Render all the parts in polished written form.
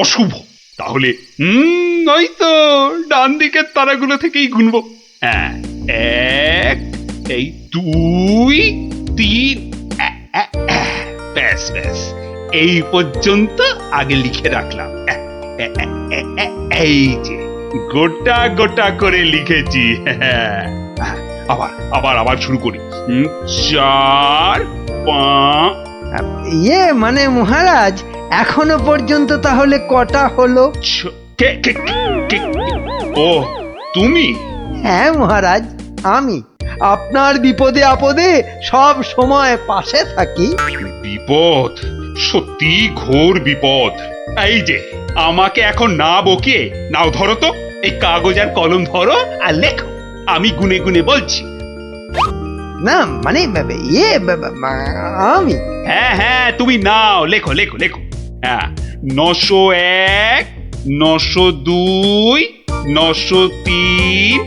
অশুভ। তাহলে নয়তো ডান দিকের তারাগুলো থেকেই গুনবো। হ্যাঁ, 1, এই 2, 3, ব্যাস ব্যাস, এই পর্যন্ত আগে লিখে রাখলাম। এই যে গোটা গোটা করে লিখেছি। আবার আবার আবার শুরু করি। 4, 5। মানে মহারাজ, এখনো পর্যন্ত তাহলে কটা হলো? ও, তুমি? হ্যাঁ মহারাজ, আমি আপনার বিপদে আপদে সব সময় পাশে থাকি। বিপদ? সত্যি ঘোর বিপদ। এই যে আমাকে এখন না বকে নাও, ধরো তো এই কাগজ আর কলম ধরো আর লেখো, আমি গুনে গুনে বলছি। না মানে আমি। হ্যাঁ হ্যাঁ, তুমি নাও, লেখো লেখো লেখো। হ্যাঁ, 901, 902, 903।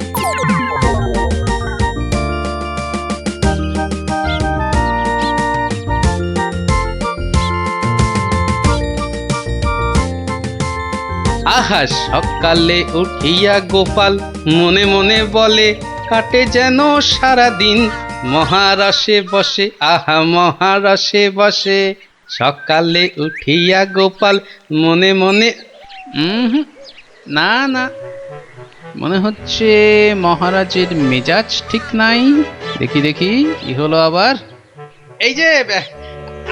আহা সকালে উঠিয়া গোপাল মনে মনে বলে, কাটে যেন সারাদিন মহারসে বসে, আহা মহারসে বসে। সকালে উঠিয়া গোপাল মনে মনে না না, মনে হচ্ছে মহারাজের মেজাজ ঠিক নাই। দেখি দেখি কি হলো আবার। এই যে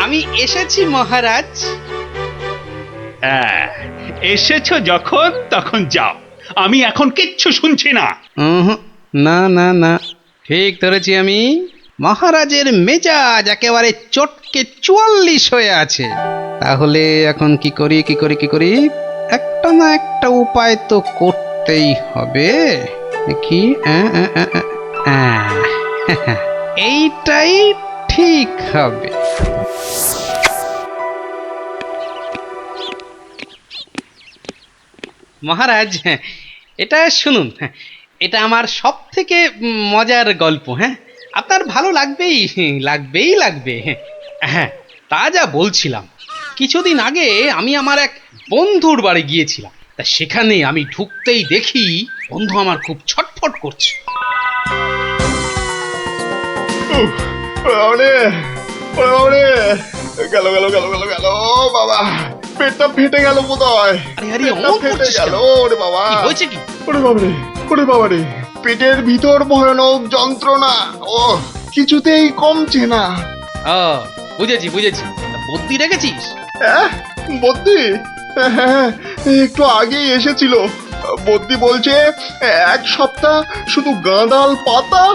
আমি এসেছি মহারাজ। হ্যাঁ, এসেছো যখন তখন যাও, আমি এখন কিচ্ছু শুনছি না। না না না, ঠিক ধরেছি আমি। মহারাজের মেজাজ একেবারে চটকে 44 হয়ে আছে। তাহলে এখন কি করি কি করি কি করি, একটা না একটা উপায় তো করতেই হবে। দেখি এইটাই ঠিক হবে। মহারাজ, এটা শুনুন, এটা আমার সব থেকে মজার গল্প। হ্যাঁ, আপনার ভালো লাগবেই লাগবেই লাগবে। হ্যাঁ, তা যা বলছিলাম, কিছুদিন আগে আমি আমার এক বন্ধুর বাড়ি গিয়েছিলাম। তা সেখানে আমি ঢুকতেই দেখি বন্ধু আমার খুব ছটফট করছে। গেল গেল গেল গেল গেল বাবা, পেটটা ফেটে গেল বোধহয়। আরে আরে, পেটটা অমন ফেটে করছিস গেল। কেন? ওরে বাবা, কি হয়েছে কি? ওরে বাবারে, ওরে বাবারে, পেটের ভিতর ভয়ানক যন্ত্রণা। ও কিছুতেই কমছে না। ও, বুঝেছি বুঝেছি, তা বুদ্ধি রেখেছিস? হ্যাঁ, বদ্যি? হ্যাঁ, একটু আগেই এসেছিল। বদ্যি বলছে 1 সপ্তাহ শুধু গাঁদাল পাতা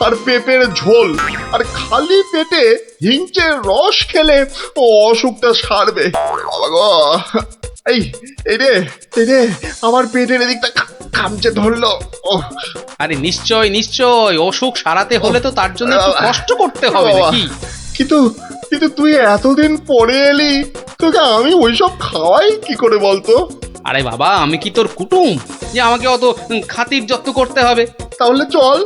আর পেঁপের ঝোল আর খালি পেটে হিংচের রস খেলে ও অসুখটা সারবে। বাবা গো, এই এই রে, এই রে, আমার পেটের এদিকটা খামচে ধরলো। ও আরে নিশ্চয় নিশ্চয়, অসুখ সারাতে হলে তো তার জন্য একটু কষ্ট করতে হবে নাকি? কিন্তু কিন্তু তুই এতদিন পরে এলি, তোকে আমি ওইসব খাওয়াই কি করে বলতো? আরে বাবা, আমি কি তোর কুটুম যে আমাকে অত খাতির যত্ন করতে হবে? তাহলে চল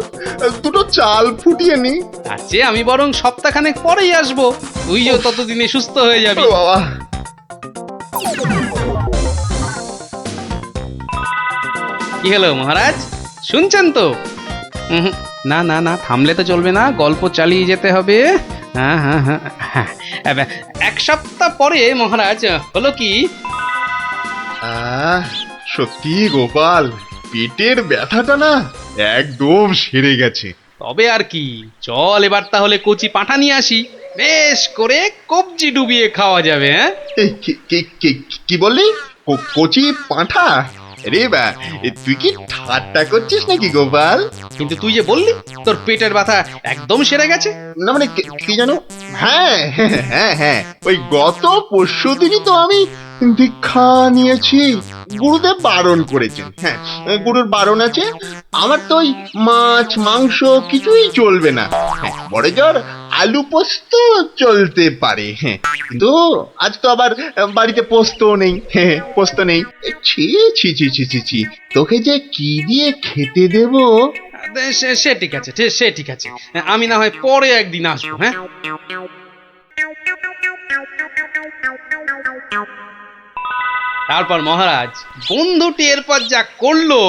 দুটো চাল ফুটিয়ে নি। তার চেয়ে আমি বরং সপ্তাহখানেক পরেই আসবো, তুইও ততদিনে সুস্থ হয়ে যাবি। ও বাবা, কি হলো মহারাজ, শুনছেন তো? না না না, থামলে তো চলবে না, গল্প চালিয়ে যেতে হবে। হ্যাঁ হ্যাঁ হ্যাঁ হ্যাঁ, 1 সপ্তাহ পরে মহারাজ হলো কি, সত্যি গোপাল, পেটের ব্যথাটা না একদম সেরে গেছে। তবে আর কি, চল এবার তাহলে কচি পাঁঠা নিয়ে আসি, বেশ করে কবজি ডুবিয়ে খাওয়া যাবে। হ্যাঁ, এই কি বললি? কচি পাঁঠা? রে বা, তুই কি ঠাট্টা করছিস নাকি গোপাল? কিন্তু তুই যে বললি তোর পেটের ব্যথা একদম সেরে গেছে। না মানে কি জানো, হ্যাঁ হ্যাঁ হ্যাঁ হ্যাঁ, ওই গত পরশুদিনই তো আমি দীক্ষা নিয়েছি। গুরুদেব বারণ করেছেন। হ্যাঁ, গুরুর বারণ আছে। আমার তো ওই মাছ মাংস কিছুই চলবে না। হ্যাঁ, বড় জোর আলু পোস্ত চলতে পারে। হ্যাঁ, কিন্তু আজ তো আবার বাড়িতে পোস্ত নেই। হ্যাঁ, পোস্ত নেই। ছি ছি ছি ছি ছি ছি, তোকে যে কি দিয়ে খেতে দেবো? সে ঠিক আছে, সে ঠিক আছে, আমি না হয় পরে একদিন আসবো। হ্যাঁ, তারপর মহারাজ বন্ধুটি এরপর যা করলো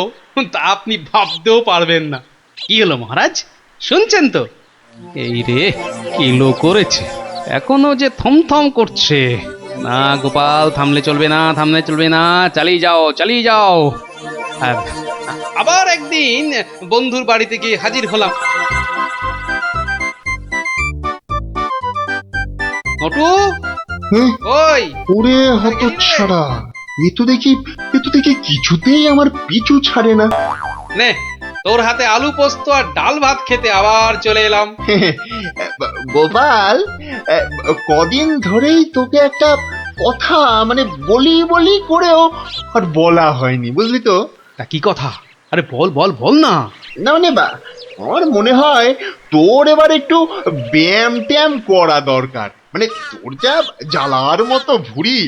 তা আপনি ভাবতেও পারবেন না। কি হলো মহারাজ, শুনছেন তো? এই রে, কিলো করেছে, এখনো যে থমথম করছে। না গোপাল, থামলে চলবে না, থামলে চলবে না, চালিয়ে যাও, চালিয়ে যাও। আর আবার একদিন বন্ধুর বাড়িতে গিয়ে হাজির হলাম। নটু, হ্যাঁ, ওই ওরে হতচ্ছাড়া, এ তো দেখি কিছুতেই আমার পিছু ছাড়ে না। নে, তোর হাতে আলু পোস্ত আর ডাল ভাত খেতে আবার চলে এলাম। গোপাল, কদিন ধরেই তোকে একটা কথা মানে বলি বলি করেও আর বলা হয়নি, বুঝলি তো? তা কি কথা? আরে বল বল বল না। না মানে আমার মনে হয় তোর এবার একটু ব্যায়াম ট্যায়াম করা দরকার। মানে তোর যা জ্বালার মতো ভুঁড়ি,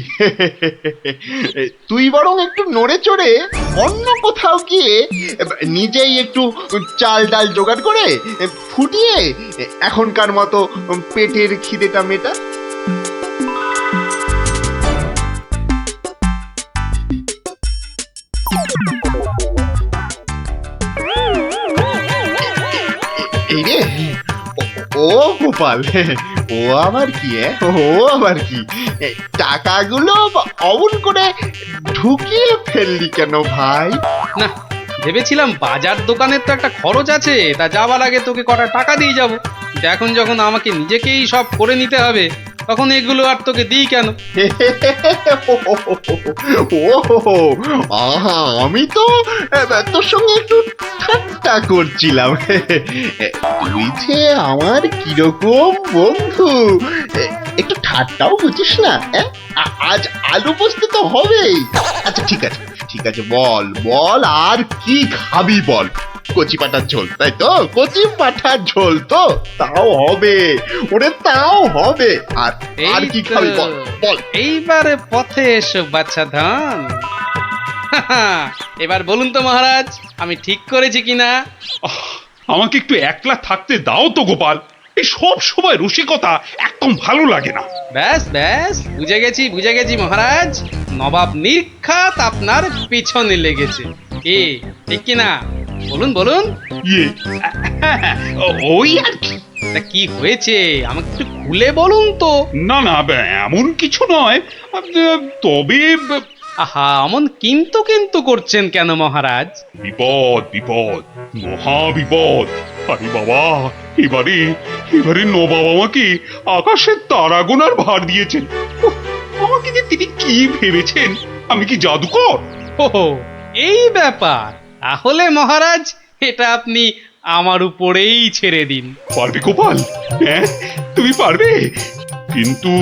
তুই বরং একটু নড়ে চড়ে অন্য কোথাও গিয়ে নিজেই একটু চাল ডাল জোগাড় করে ফুটিয়ে এখনকার মতো পেটের খিদেটা মেটা। এই রে, ও গোপাল, ও আবার কি? ও আবার কি? টাকাগুলো অমন করে ঢুকিয়ে ফেললি কেন ভাই? না, ভেবেছিলাম বাজার দোকানের তো একটা খরচ আছে, তা যাবার আগে তোকে কটা টাকা দিয়ে যাব। এখন যখন আমাকে নিজেকেই সব করে নিতে হবে, তখন এগুলো আর তোকে দিই কেন? ও আহা, আমি তো তোর সঙ্গে একটু ঠাট্টা করছিলাম। তুই যে আমার কিরকম বন্ধু, একটু ঠাট্টাও বুঝিস না? আজ আলু পোস্ত তো হবেই। আচ্ছা ঠিক আছে, বল বল, আর কি খাবি বল? কচি পাঠার ঝোল, তাই তো? কচি পাঠার ঝোল তো তাও হবে, ওরে তাও হবে। আর আর কি খাবি বল বল। এইবারে পথে এসো বাচ্চা ধন। এবার বলুন তো মহারাজ, আমি ঠিক করেছি কিনা? আহ, আমাকে একটু একলা থাকতে দাও তো গোপাল। এই সব সময় রসিকতা একদম ভালো লাগে না। ব্যাস ব্যাস, বুঝে গেছি মহারাজ, নবাব নির্ঘাত আপনার পিছনে লেগেছে। কি ঠিক কিনা? বলুন বলুন। ইয়ে, ওই আর কি। তা কি হয়েছে আমাকে একটু খুলে বলুন তো। না না, এমন কিছু নয়, তবে আহা, অমন কিন্তু কিন্তু করছেন কেন মহারাজ? বিপদ, মহা বিপদ। আরে বাবা, এবারে নবাব আমাকে আকাশের তারা গোনার ভার দিয়েছেন। উফ, আমাকে যে তিনি কি ভেবেছেন, আমি কি জাদুকর? ওহো, এই ব্যাপার। তাহলে মহারাজ, এটা আপনি আমার উপরেই ছেড়ে দিন। পারবে গোপাল? হ্যাঁ, তুমি পারবে? কিন্তু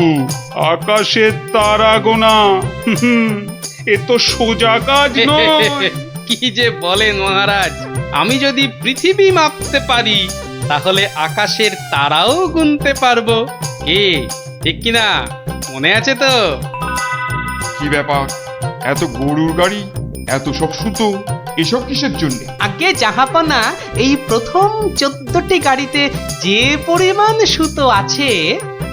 আকাশের তারা গোনা, এ তো সোজা কাজ নয়। কি যে বলেন মহারাজ, আমি যদি পৃথিবী মাপতে পারি, তাহলে আকাশের তারাও গুনতে পারবো। কি ঠিক কিনা? মনে আছে তো? কি ব্যাপার, এত গরুর গাড়ি, এত সব সুতো, এসব কিসের জন্য? আগে জাহাপনা, এই প্রথম 14টি গাড়িতে যে পরিমাণ সুতো আছে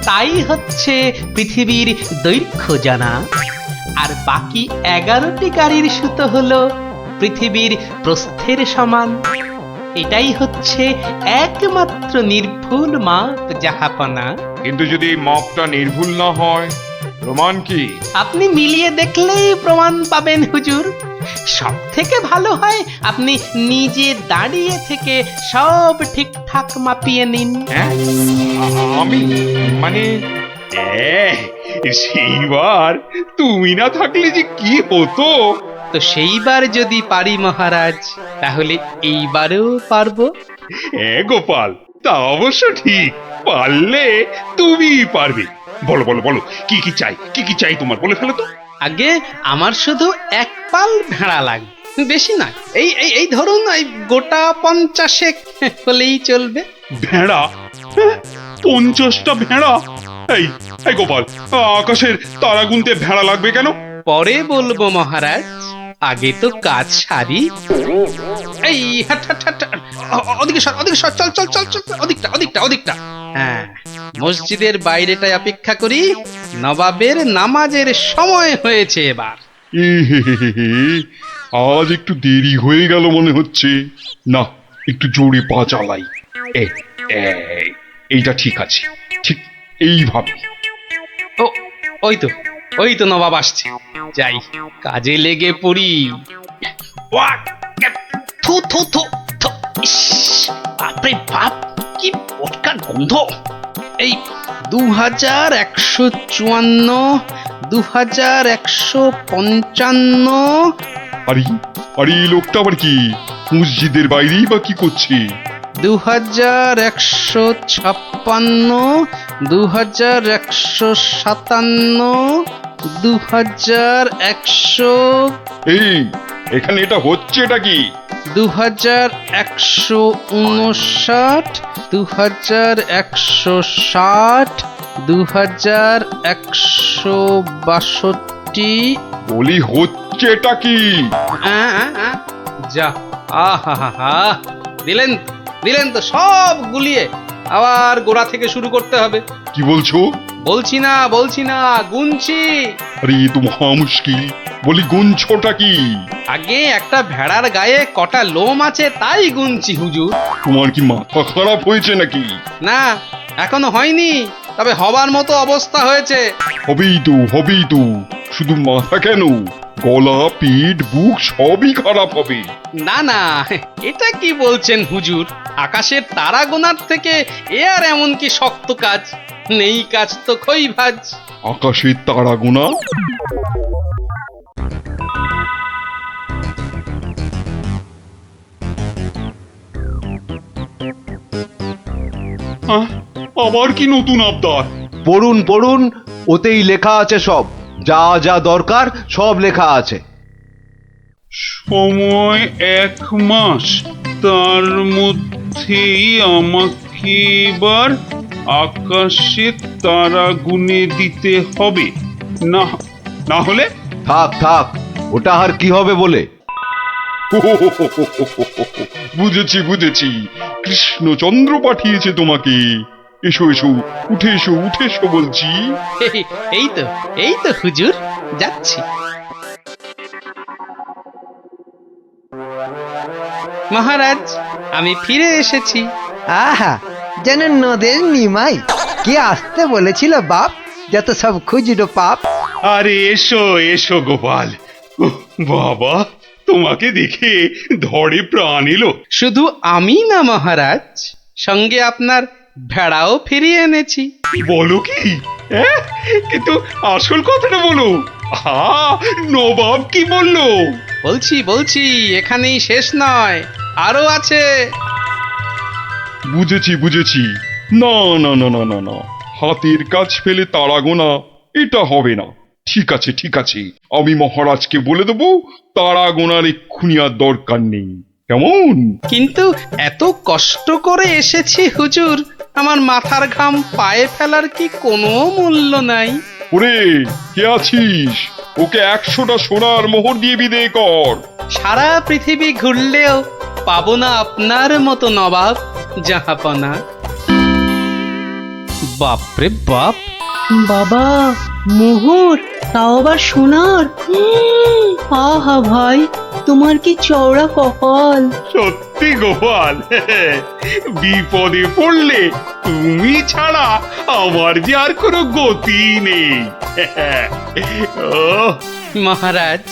তাই হচ্ছে পৃথিবীর দৈর্ঘ্য জানা, আর বাকি 11টি গাড়ির সুতো হলো পৃথিবীর প্রস্থের সমান। এটাই হচ্ছে একমাত্র নির্ভুল মাপ জাহাপনা। কিন্তু যদি এই মাপটা নির্ভুল না হয়, প্রমাণ কি? আপনি মিলিয়ে দেখলেই প্রমাণ পাবেন হুজুর। সব থেকে ভালো হয় আপনি নিজে দাঁড়িয়ে থেকে সব ঠিকঠাক মাপিয়ে নিন। হ্যাঁ, আমি মানে সেইবার তুমি না থাকলে যে কি হতো। তো সেইবার যদি পারি মহারাজ, তাহলে এইবারেও পারবো। হ্যাঁ গোপাল, তা অবশ্য ঠিক, পারলে তুমি পারবে। বলো বলো বলো, কি কি চাই তোমার, বলে ফেলো তো। আগে আমার শুধু এক পাল ভেড়া লাগবে, বেশি না। এই এই এই ধরুন, এই গোটা 50 হলেই চলবে। ভেড়া? 50টা ভেড়া? এই এই গোপাল, আকাশের তারা গুনতে ভেড়া লাগবে কেন? পরে বলবো মহারাজ, আগে তো কাজ সারি। এই হাট হাট হাট, ওদিকে সর, চল চল চল চল, ওদিকটা। হ্যাঁ, মসজিদের বাইরেটায় অপেক্ষা করি, নবাবের নামাজের সময় হয়েছে এবার। এ হে হে হে হে, আজ একটু দেরি হয়ে গেল মনে হচ্ছে। না, একটু জোরে পা চালাই। এই, এইটা ঠিক আছে, ঠিক এইভাবে। ও ওই তো নবাব আসছে, যাই কাজে লেগে পড়ি। ওয়া, থু থু থু থু, ইস, বাপরে বাপ, কি পটকার গন্ধ। এই 2154, 2155। আরে আরে, এই লোকটা আবার কি মসজিদের বাইরেই বা কি করছে? 2156, 2157, 2100, এই, এখানে এটা হচ্ছে এটা কি? 2159, 2160, 2162। বলি হচ্ছে এটা কি? যা, আহা, দিলেন তো সব গুলিয়ে। আবার গোড়া থেকে শুরু করতে হবে। কি বলছো? বলছি না, গুনছি। আরে এ তো মহা মুশকিল। বলি গুনছোটা কি? আগে একটা ভেড়ার গায়ে কটা লোম আছে তাই গুনছি হুজুর। তোমার কি মাথা খারাপ হয়েছে নাকি? না, এখনো হয়নি, তবে হবার মতো অবস্থা হয়েছে। হবেই তো, শুধু মাথা কেন, গলা, পিঠ, বুক সবই খারাপ হবে। না, এটা কি বলছেন হুজুর? আকাশের তারা গোনার থেকে এ আর এমন কি শক্ত কাজ? নেই কাজ তো খই ভাজ। আকাশের তারা গোনা? আবার কি নতুন আবদার? পড়ুন পড়ুন, ওতেই লেখা আছে সব, যা যা দরকার সব লেখা আছে। সময় 1 মাস, তার মধ্যেই আমাকে এবার আকাশে তারা গুনে দিতে হবে। না, না হলে থাক থাক, ওটা আর কি হবে বলে। বুঝেছি, কৃষ্ণচন্দ্র পাঠিয়েছে তোমাকে। এসো উঠে এসো বলছি। এই তো হুজুর, যাচ্ছি। মহারাজ, আমি ফিরে এসেছি। আহা, যেন নদের নিমাই। কে আসতে বলেছিল বাপ, যত সব খুচরো পাপ। আরে এসো গোপাল। উহ, বাবা, তোমাকে দেখে ধরে প্রাণ এলো। শুধু আমি না মহারাজ, সঙ্গে আপনার ভেড়াও ফিরিয়ে এনেছি। বলো কি? কিন্তু আসল কথাটা বলো। নবাব কি বললো? বলছি, এখানেই শেষ নয়, আরো আছে। বুঝেছি। না, হাতের কাজ ফেলে তারা গোনা এটা হবে না। ঠিক আছে, আমি মহারাজকে বলে দেবো তারা গোনার এক্ষুনি আর দরকার নেই, কেমন? কিন্তু এত কষ্ট করে এসেছি হুজুর, আমার মাথার ঘাম পায়ে ফেলার কি কোনো মূল্য নাই? ওরে, কে আছিস? ওকে 100টা সোনার মোহর দিয়ে বিদেয় কর। সারা পৃথিবী ঘুরলেও পাবো না আপনার মতো নবাব জাহাপনা। বাপরে বাপ, বাবা, মোহর, তাও আবার সোনার। আহা ভাই, তোমার কি চওড়া কপাল। সত্যি গোপাল, বিপদে পড়লে তুমি ছাড়া আমার যে আর কোনো গতি নেই। ওহ, মহারাজ,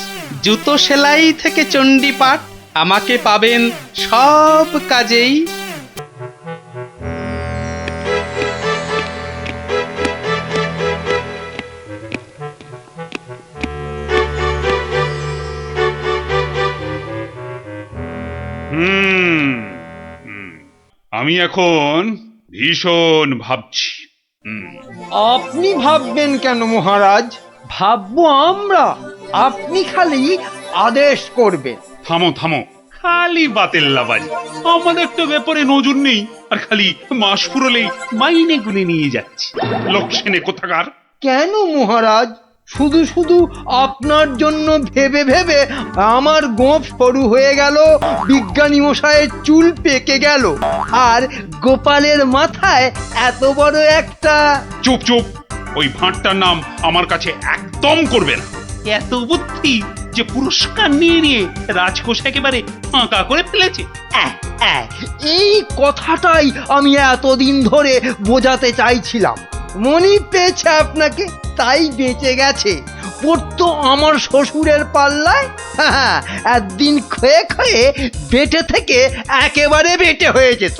জুতো সেলাই থেকে চণ্ডীপাঠ আমাকে পাবেন সব কাজেই। হুম, আমি এখন ভীষণ ভাবছি। আপনি ভাববেন কেন মহারাজ? ভাববো আমরা। আপনি খালি আদেশ করবেন। থামো, খালি বাতেল্লাবাজি। আমাদের তো ব্যাপারে নজর নেই, আর খালি মাস ফুরলেই মাইনে গুনে নিয়ে যাচ্ছি। লক্ষণে কোথাকার। কেন মহারাজ? শুধু আপনার জন্য ভেবে আমার গোঁফ সরু হয়ে গেল, বিজ্ঞানী মশাইয়ের চুল পেকে গেল, আর গোপালের মাথায় এত বড় একটা। চুপ, ওই ভাঁটটার নাম আমার কাছে একদম করবে না। এত বুদ্ধি যে পুরস্কার নিয়ে রাজকোষ একেবারে ফাঁকা করে ফেলেছে। এই কথাটাই আমি এতদিন ধরে বোঝাতে চাইছিলাম। মনি পেয়েছে আপনাকে, তাই বেঁচে গেছে। পড়তো আমার শ্বশুরের পাল্লায়, একদিন ক্ষয়ে ক্ষয়ে বেটে থেকে একেবারে বেটে হয়ে যেত।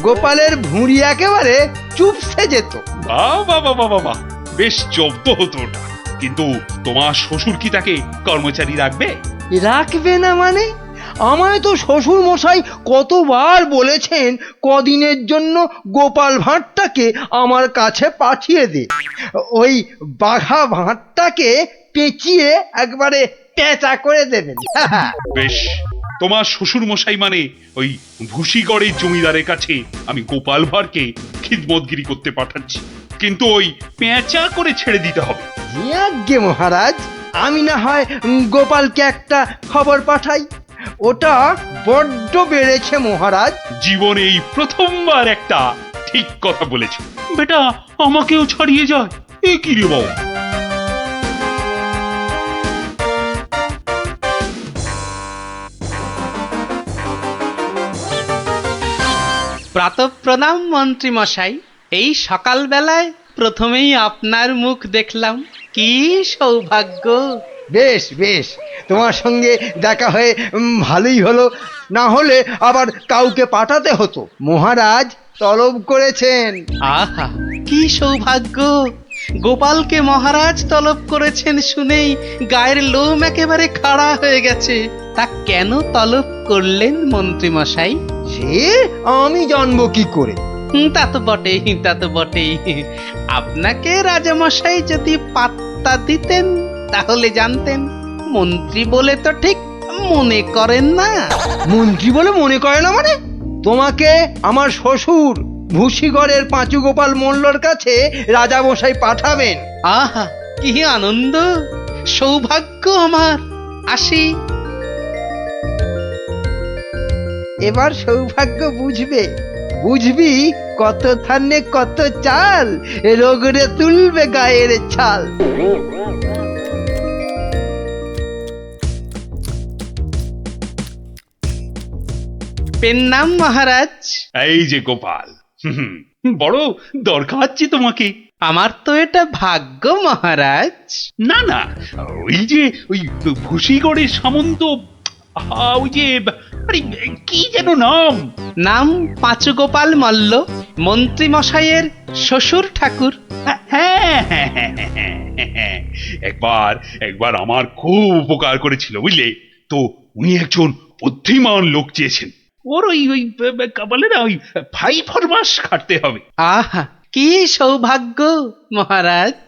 গোপালের ভুঁড়ি একেবারে চুপসে যেত। বাহ বাহ বাহ বাহ বাহ, বেশ জব্দ হতো ওটা। কিন্তু তোমার শ্বশুর কি তাকে কর্মচারী রাখবে? রাখবে না মানে? আমায় তো শ্বশুর মশাই কতবার বলেছেন কদিনের জন্য গোপাল ভাঁড়টাকে আমার কাছে পাঠিয়ে দে। ওই বাঘা ভাঁড়টাকে পেঁচিয়ে একবারে পেঁচা করে দেবেন। বেশ, তোমার শ্বশুর মশাই মানে ওই ভুসিগড়ের জমিদারের কাছে আমি গোপাল ভাঁড়কে খিদমতগিরি করতে পাঠাচ্ছি, কিন্তু ওই পেঁচা করে ছেড়ে দিতে হবে। আজ্ঞে মহারাজ, আমি না হয় গোপালকে একটা খবর পাঠাই। ওটা বড্ড বেড়েছে মহারাজ। জীবনে এই প্রথমবার একটা ঠিক কথা বলেছে। বেটা আমাকেও ছাড়িয়ে যায়, এ কি রে বাবা? প্রাতঃপ্রণাম মন্ত্রী মশাই। এই সকালবেলায় প্রথমেই আপনার মুখ দেখলাম, কি সৌভাগ্য। বেশ বেশ, তোমার সঙ্গে দেখা হয়ে ভালোই হলো, না হলে আবার কাউকে পাঠাতে হতো। মহারাজ তলব করেছেন। আহা, কি সৌভাগ্য! গোপালকে মহারাজ তলব করেছেন শুনেই গায়ের লোম একেবারে খাড়া হয়ে গেছে। তা কেন তলব করলেন মন্ত্রী মশাই? সে আমি জানবো কি করে? তা তো বটেই, তা তো বটেই। আপনাকে রাজামশাই যদি পাত্তা দিতেন তাহলে জানতেন। মন্ত্রী বলে তো ঠিক মনে করেন না। মন্ত্রী বলে মনে করে না মানে? তোমাকে আমার শ্বশুর ভুসিগড়ের পাঁচু গোপাল মোল্লর কাছে রাজামশাই পাঠাবেন। আহা, কি আনন্দ, সৌভাগ্য আমার। আসি। এবার সৌভাগ্য বুঝবে, বুঝবি কত ধানে কত চাল, রোগরে তুলবে গায়ের ছাল। পেন নাম মহারাজ। এই যে গোপাল, বড় দরকার আছে তোমাকে। আমার তো এটা ভাগ্য মহারাজ। না না, ওই যে ওই ভুসিগড়ের সামন্ত, ওই যে আরে কি যেন নাম? নাম পাঁচু গোপাল মল্ল, মন্ত্রী মশাইয়ের শ্বশুর ঠাকুর। হ্যাঁ হ্যাঁ হ্যাঁ হ্যাঁ হ্যাঁ, হ্যাঁ। একবার একবার আমার খুব উপকার করেছিল বুঝলে তো। উনি একজন বুদ্ধিমান লোক চেয়েছেন। ওর ওই ওই বলে না, ওই 5 মাস খাটতে হবে। আহা, কি সৌভাগ্য মহারাজ।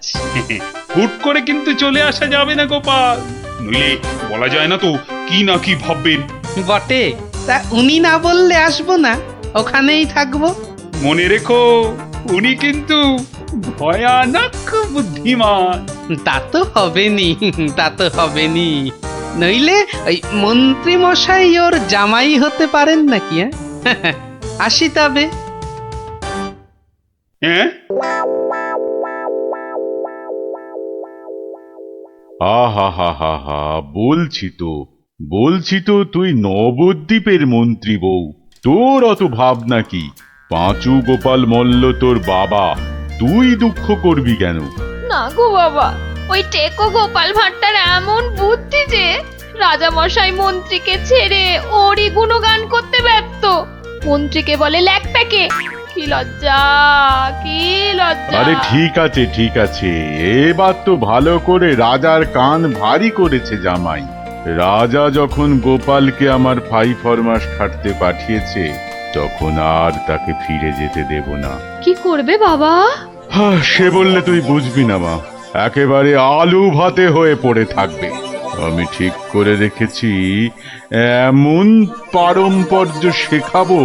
হুট করে কিন্তু চলে আসা যাবে না গোপাল, নইলে বলা যায় না তো কি না কি ভাববেন। বটে, তা উনি না বললে আসবো না, ওখানেই থাকবো। মনে রেখো, উনি কিন্তু ভয়ানক বুদ্ধিমান। তা তো হবেনি, তা তো হবেনি। নইলে ওই মন্ত্রী মশাই ওর জামাই হতে পারেন নাকি? আসি তবে। হ্যাঁ, আহা হা হা হা, বলছি তো তুই নবদ্বীপের মন্ত্রী বউ, তোর অত ভাবনা কি? পাঁচু গোপাল মল্ল তোর বাবা, তুই দুঃখ করবি কেন? না গো বাবা, ওই টেকো গোপাল ভাঁড়টার এমন বুদ্ধি যে রাজামশাই মন্ত্রীকে ছেড়ে ওরই গুণগান করতে ব্যস্ত। মন্ত্রীকে বলে ল্যাকপ্যাকে। কি লজ্জা, কি লজ্জা! আরে ঠিক আছে, এবার তো ভালো করে রাজার কান ভারী করেছে জামাই। রাজা যখন গোপালকে আমার 5 মাস খাটতে পাঠিয়েছে, তখন আর তাকে ফিরে যেতে দেব না। কি করবে বাবা? সে বললে তুই বুঝবি না মা, একেবারে আলু ভাতে হয়ে পড়ে থাকবে। আমি ঠিক করে রেখেছি, এমন পারম্পর্য শেখাবো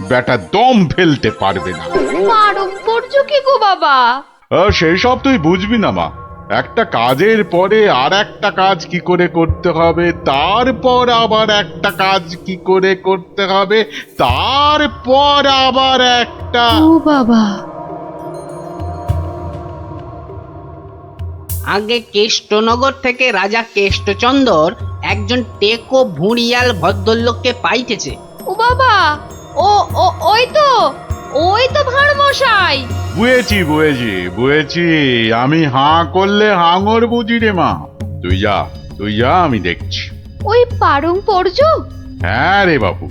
বেটা দম ফেলতে পারবে না। পারম্পর্য কি গো বাবা? সেই সব তুই বুঝবি না মা। একটা কাজের পরে আর একটা কাজ কি করে করতে হবে, তারপর আবার একটা কাজ কি করে করতে হবে, তারপর আবার একটা। ও বাবা! আগে কেষ্টনগর থেকে রাজা কেষ্টচন্দর একজন টেকো ভুঁড়িয়াল ভদ্রলোককে পাইতেছে। ও বাবা, ও ও ওই তো ভাঁড় মশাই। বুঝেছি আমি হাঁ করলে হাঙর বুঝি রে মা। তুই যা আমি দেখছি। ওই পারং পর্য। হ্যাঁ রে বাবু,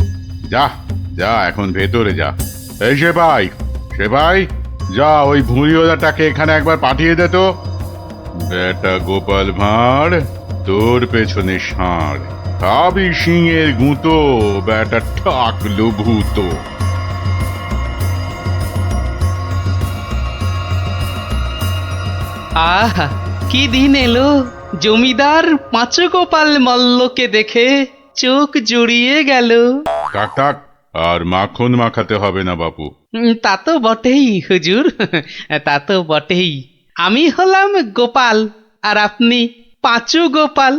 যা এখন ভেতরে যা। এই সেপাই যা ওই ভুঁড়িওয়ালাটাকে এখানে একবার পাঠিয়ে দে তো। বেটা গোপাল ভাঁড়, তোর পেছনে ষাঁড়, খাবি সিংয়ের গুঁতো, বেটা ঠাকলো ভূত। আহা, কি দিন এলো! জমিদার পাঁচগোপাল মল্লকে দেখে চোখ জুড়িয়ে গেল। থাক আর মাখন মাখাতে হবে না বাপু। তা তো বটেই হুজুর, তা তো বটেই। আমি হলাম গোপাল আর আপনি পাঁচু গোপাল,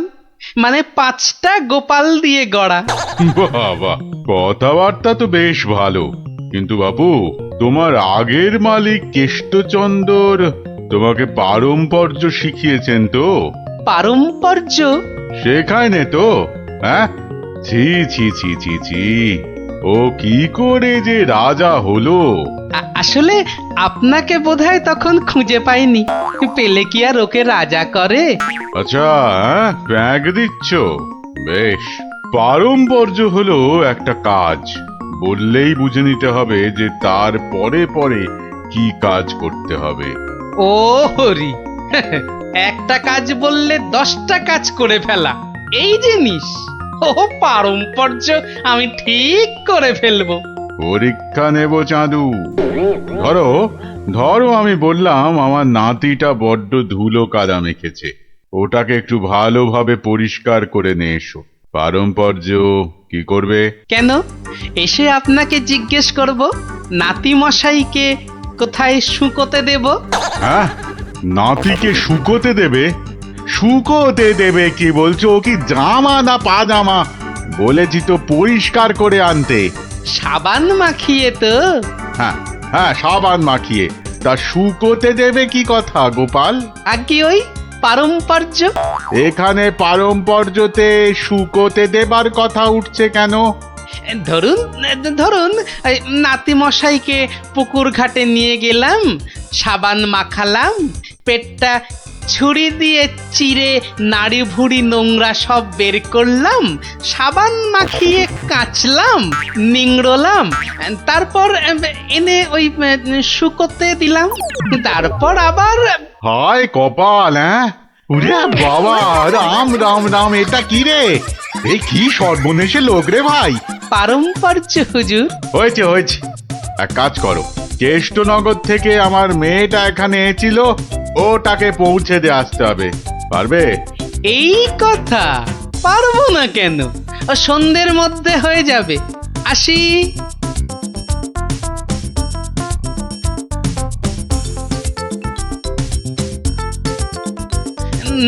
মানে 5টা গোপাল দিয়ে গড়া। বাবা, কথাবার্তা তো বেশ ভালো, কিন্তু বাপু তোমার আগের মালিক কেষ্টচন্দর তোমাকে পারম্পর্য শিখিয়েছেন তো? পারম্পর্য? শেখায় নে তো? হ্যাঁ, ছি ছি ছি ছি ছি, ও কি করে যে রাজা হলো? আসলে আপনাকে বোধহয় তখন খুঁজে পাইনি, পেলে কি আর ওকে রাজা করে? আচ্ছা, ব্যাগ দিচ্ছ? বেশ। পারম্পর্য হলো একটা কাজ, বললেই বুঝে নিতে হবে যে তার পরে পরে কি কাজ করতে হবে। ও হরি, একটা কাজ বললে 10টা কাজ করে ফেলা, এই জিনিস। ও পারম্পর্য আমি ঠিক করে ফেলবো। পরীক্ষা নেব চাঁদু। ধরো আমি বললাম আমার নাতিটা বড্ড ধুলো কাদা মেখেছে, ওটাকে একটু ভালোভাবে পরিষ্কার করে নিয়ে এসো। পারম্পর্য কি করবে? কেন, এসে আপনাকে জিজ্ঞেস করব নাতি মশাইকে কোথায় শুকোতে দেব? হ্যাঁ, নাতিকে শুকোতে দেবে? শুকোতে দেবে কি বলছো? ও কি জামা না পাজামা? বলেছি তো পরিষ্কার করে আনতে। সাবান মাখিয়ে তো? হ্যাঁ, সাবান মাখিয়ে। তা শুকোতে দেবে কি কথা গোপাল? আর কি ওই পারম্পর্য? এখানে পারম্পর্যতে শুকোতে দেবার কথা উঠছে কেন? ধরুন নাতি মশাইকে পুকুর ঘাটে নিয়ে গেলাম, সাবান মাখালাম, পেটটা ছুরি দিয়ে চিরে নাড়ি ভুড়ি নোংরা সব বের করলাম, সাবান মাখিয়ে কাচলাম, নিংড়লাম, তারপর এনে ওই শুকোতে দিলাম, তারপর আবার। হায় কপাল! ওরে বাবা, রাম রাম রাম, এটা কি রে? এই কি সর্বনেশে লোক রে ভাই! পারম্পর্য হুজুর। হয়েছে, এক কাজ করো, কেষ্টনগর থেকে আমার মেয়েটা এখানে এসেছিল, ওটাকে পৌঁছে দিয়ে আসতে হবে। পারবে? এই কথা, পারবো না কেন? সন্ধ্যের মধ্যে হয়ে যাবে। আসি।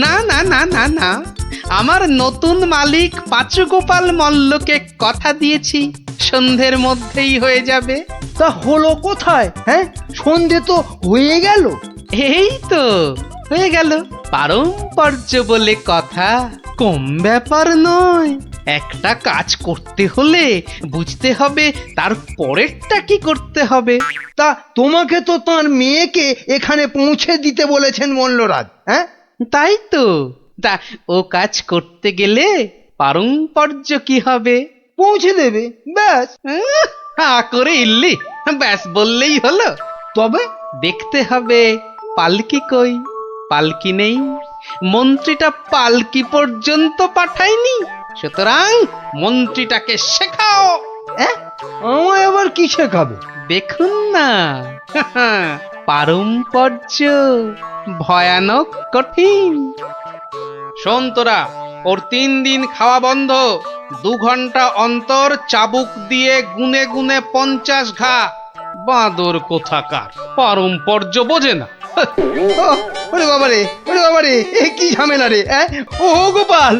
না না না না না, আমার নতুন মালিক পাঁচুগোপাল মল্লকে কথা দিয়েছি সন্ধ্যের মধ্যেই হয়ে যাবে। তা হলো কোথায়? হ্যাঁ, সন্ধে তো হয়ে গেল। এই তো হয়ে গেল। পারম্পর্য বলে কথা, কম ব্যাপার নয়। একটা কাজ করতে হলে বুঝতে হবে তার পরেরটা কি করতে হবে। তা তোমাকে তো তার মেয়েকে এখানে পৌঁছে দিতে বলেছেন মল্লরাজ। হ্যাঁ, তাই তো। তা ও কাজ করতে গেলে পারম্পর্য কি হবে? পৌঁছে দেবে, ব্যাস। হা করে ইল্লি, ব্যাস বললেই হলো। তবে দেখতে হবে পালকি কই। পালকি নেই, মন্ত্রীটা পালকি পর্যন্ত পাঠায়নি, সুতরাং মন্ত্রীটাকে শেখাও। আমায় আবার কি শেখাবে? দেখুন না, পারম্পর্য ভয়ানক কঠিন। শোন তোরা, ওর 3 দিন খাওয়া বন্ধ, 2 ঘন্টা অন্তর চাবুক দিয়ে গুনে গুনে 50 ঘা। বাঁদর কোথাকার, পারম্পর্য বোঝে না। ওরে বাবারে, এ কি ঝামেলা রে! ও গোপাল,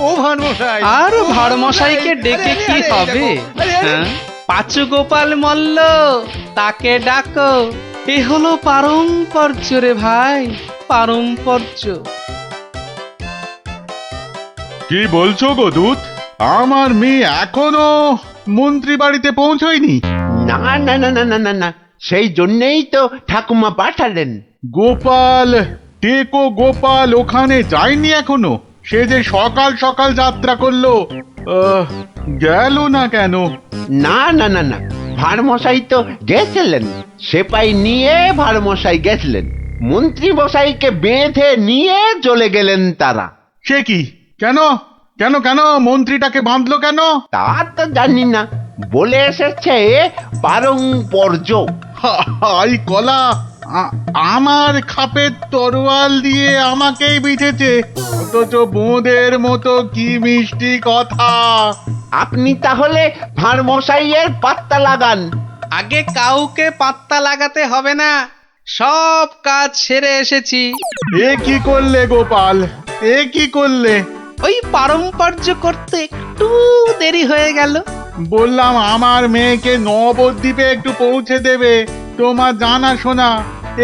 ও ভানমশাই। আর ভাড়মশাইকে ডেকে কি হবে? পাঁচু গোপাল মল্ল, তাকে ডাকো। এ হলো পারম্পর্য রে ভাই, পারম্পর্য। কি বলছো গো দূত? আমার মেয়ে এখনো মন্ত্রী বাড়িতে পৌঁছয়নি? না না না না না না না, সেই জন্যেই তো ঠাকুমা পাঠালেন। গোপাল, টেকো গোপাল ওখানে যায়নি এখনো? সে যে সকাল সকাল যাত্রা করলো, গেল না কেন? না না না না, ভাঁড়মশাই তো গেছিলেন, সেপাই নিয়ে ভাঁড়মশাই গেছিলেন, মন্ত্রী মশাইকে বেঁধে নিয়ে চলে গেলেন তারা। সে কি? কেন কেন কেন মন্ত্রীটাকে বাঁধলো কেন? তা তো জানি না, বলে এসেছে পারম্পর্য। হাই কলা, আমার খাপের তরোয়াল দিয়ে আমাকেই বিঁধেছে, অথচ বোঁদের মতো কি মিষ্টি কথা। আপনি তাহলে ভাঁড়মশাইয়ের পাত্তা লাগান। আগে কাউকে পাত্তা লাগাতে হবে না, সব কাজ সেরে এসেছি। এ কি করলে গোপাল, এ কি করলে? ওই পারম্পর্য করতে একটু দেরি হয়ে গেল। বললাম আমার মেয়েকে নবদ্বীপে একটু পৌঁছে দেবে, তোমার জানা শোনা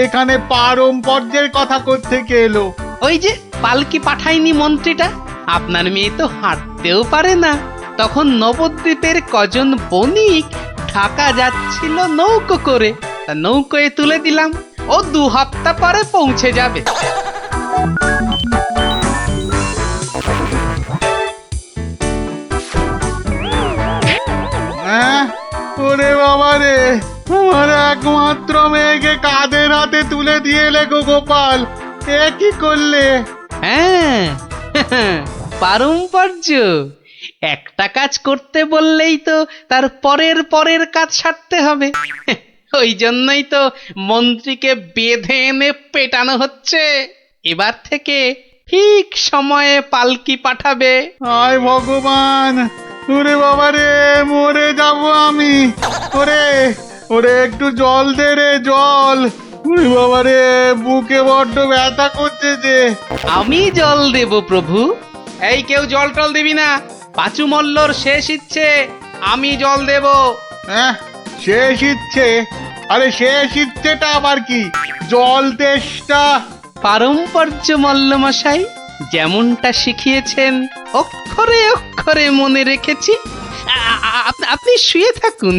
এখানে পারম্পর্যের কথা কোত্থেকে এলো? ওই যে পালকি পাঠায়নি মন্ত্রীটা, আপনার মেয়ে তো হাঁটতেও পারে না, তখন নবদ্বীপের কজন বণিক ঢাকা যাচ্ছিল নৌকো করে, তা নৌকোয় তুলে দিলাম, ও 2 হপ্তাহ পরে পৌঁছে যাবে। ওরে বাবা রে, আমার একমাত্র মেয়েকে কাদের হাতে তুলে দিয়ে এলে গো গোপাল, এ কি করলে? হ্যাঁ, পারম্পর্য। একটা কাজ করতে বললেই তো তার পরের পরের কাজ সারতে হবে। ওই জন্যই তো মন্ত্রীকে বেঁধে এনে পেটানো হচ্ছে। এবার থেকে ঠিক সময়ে পালকি পাঠাবে। হায় ভগবান, ওরে বাবা রে, মরে যাব আমি। ওরে ওরে, একটু জল দে রে, জল। ওরে বাবা রে, বুকে বড্ড ব্যথা করছে যে। আমি জল দেব প্রভু। এই কেউ জল টল দিবি না, পাঁচু মল্লর শেষ ইচ্ছে, আমি জল দেব। হ্যাঁ, শেষ ইচ্ছে? আরে শেষ ইচ্ছেটা আবার কি? জল তেষ্টা। পারম্পর্য মল্লমশাই, যেমনটা শিখিয়েছেন অক্ষরে অক্ষরে মনে রেখেছি। আপনি শুয়ে থাকুন,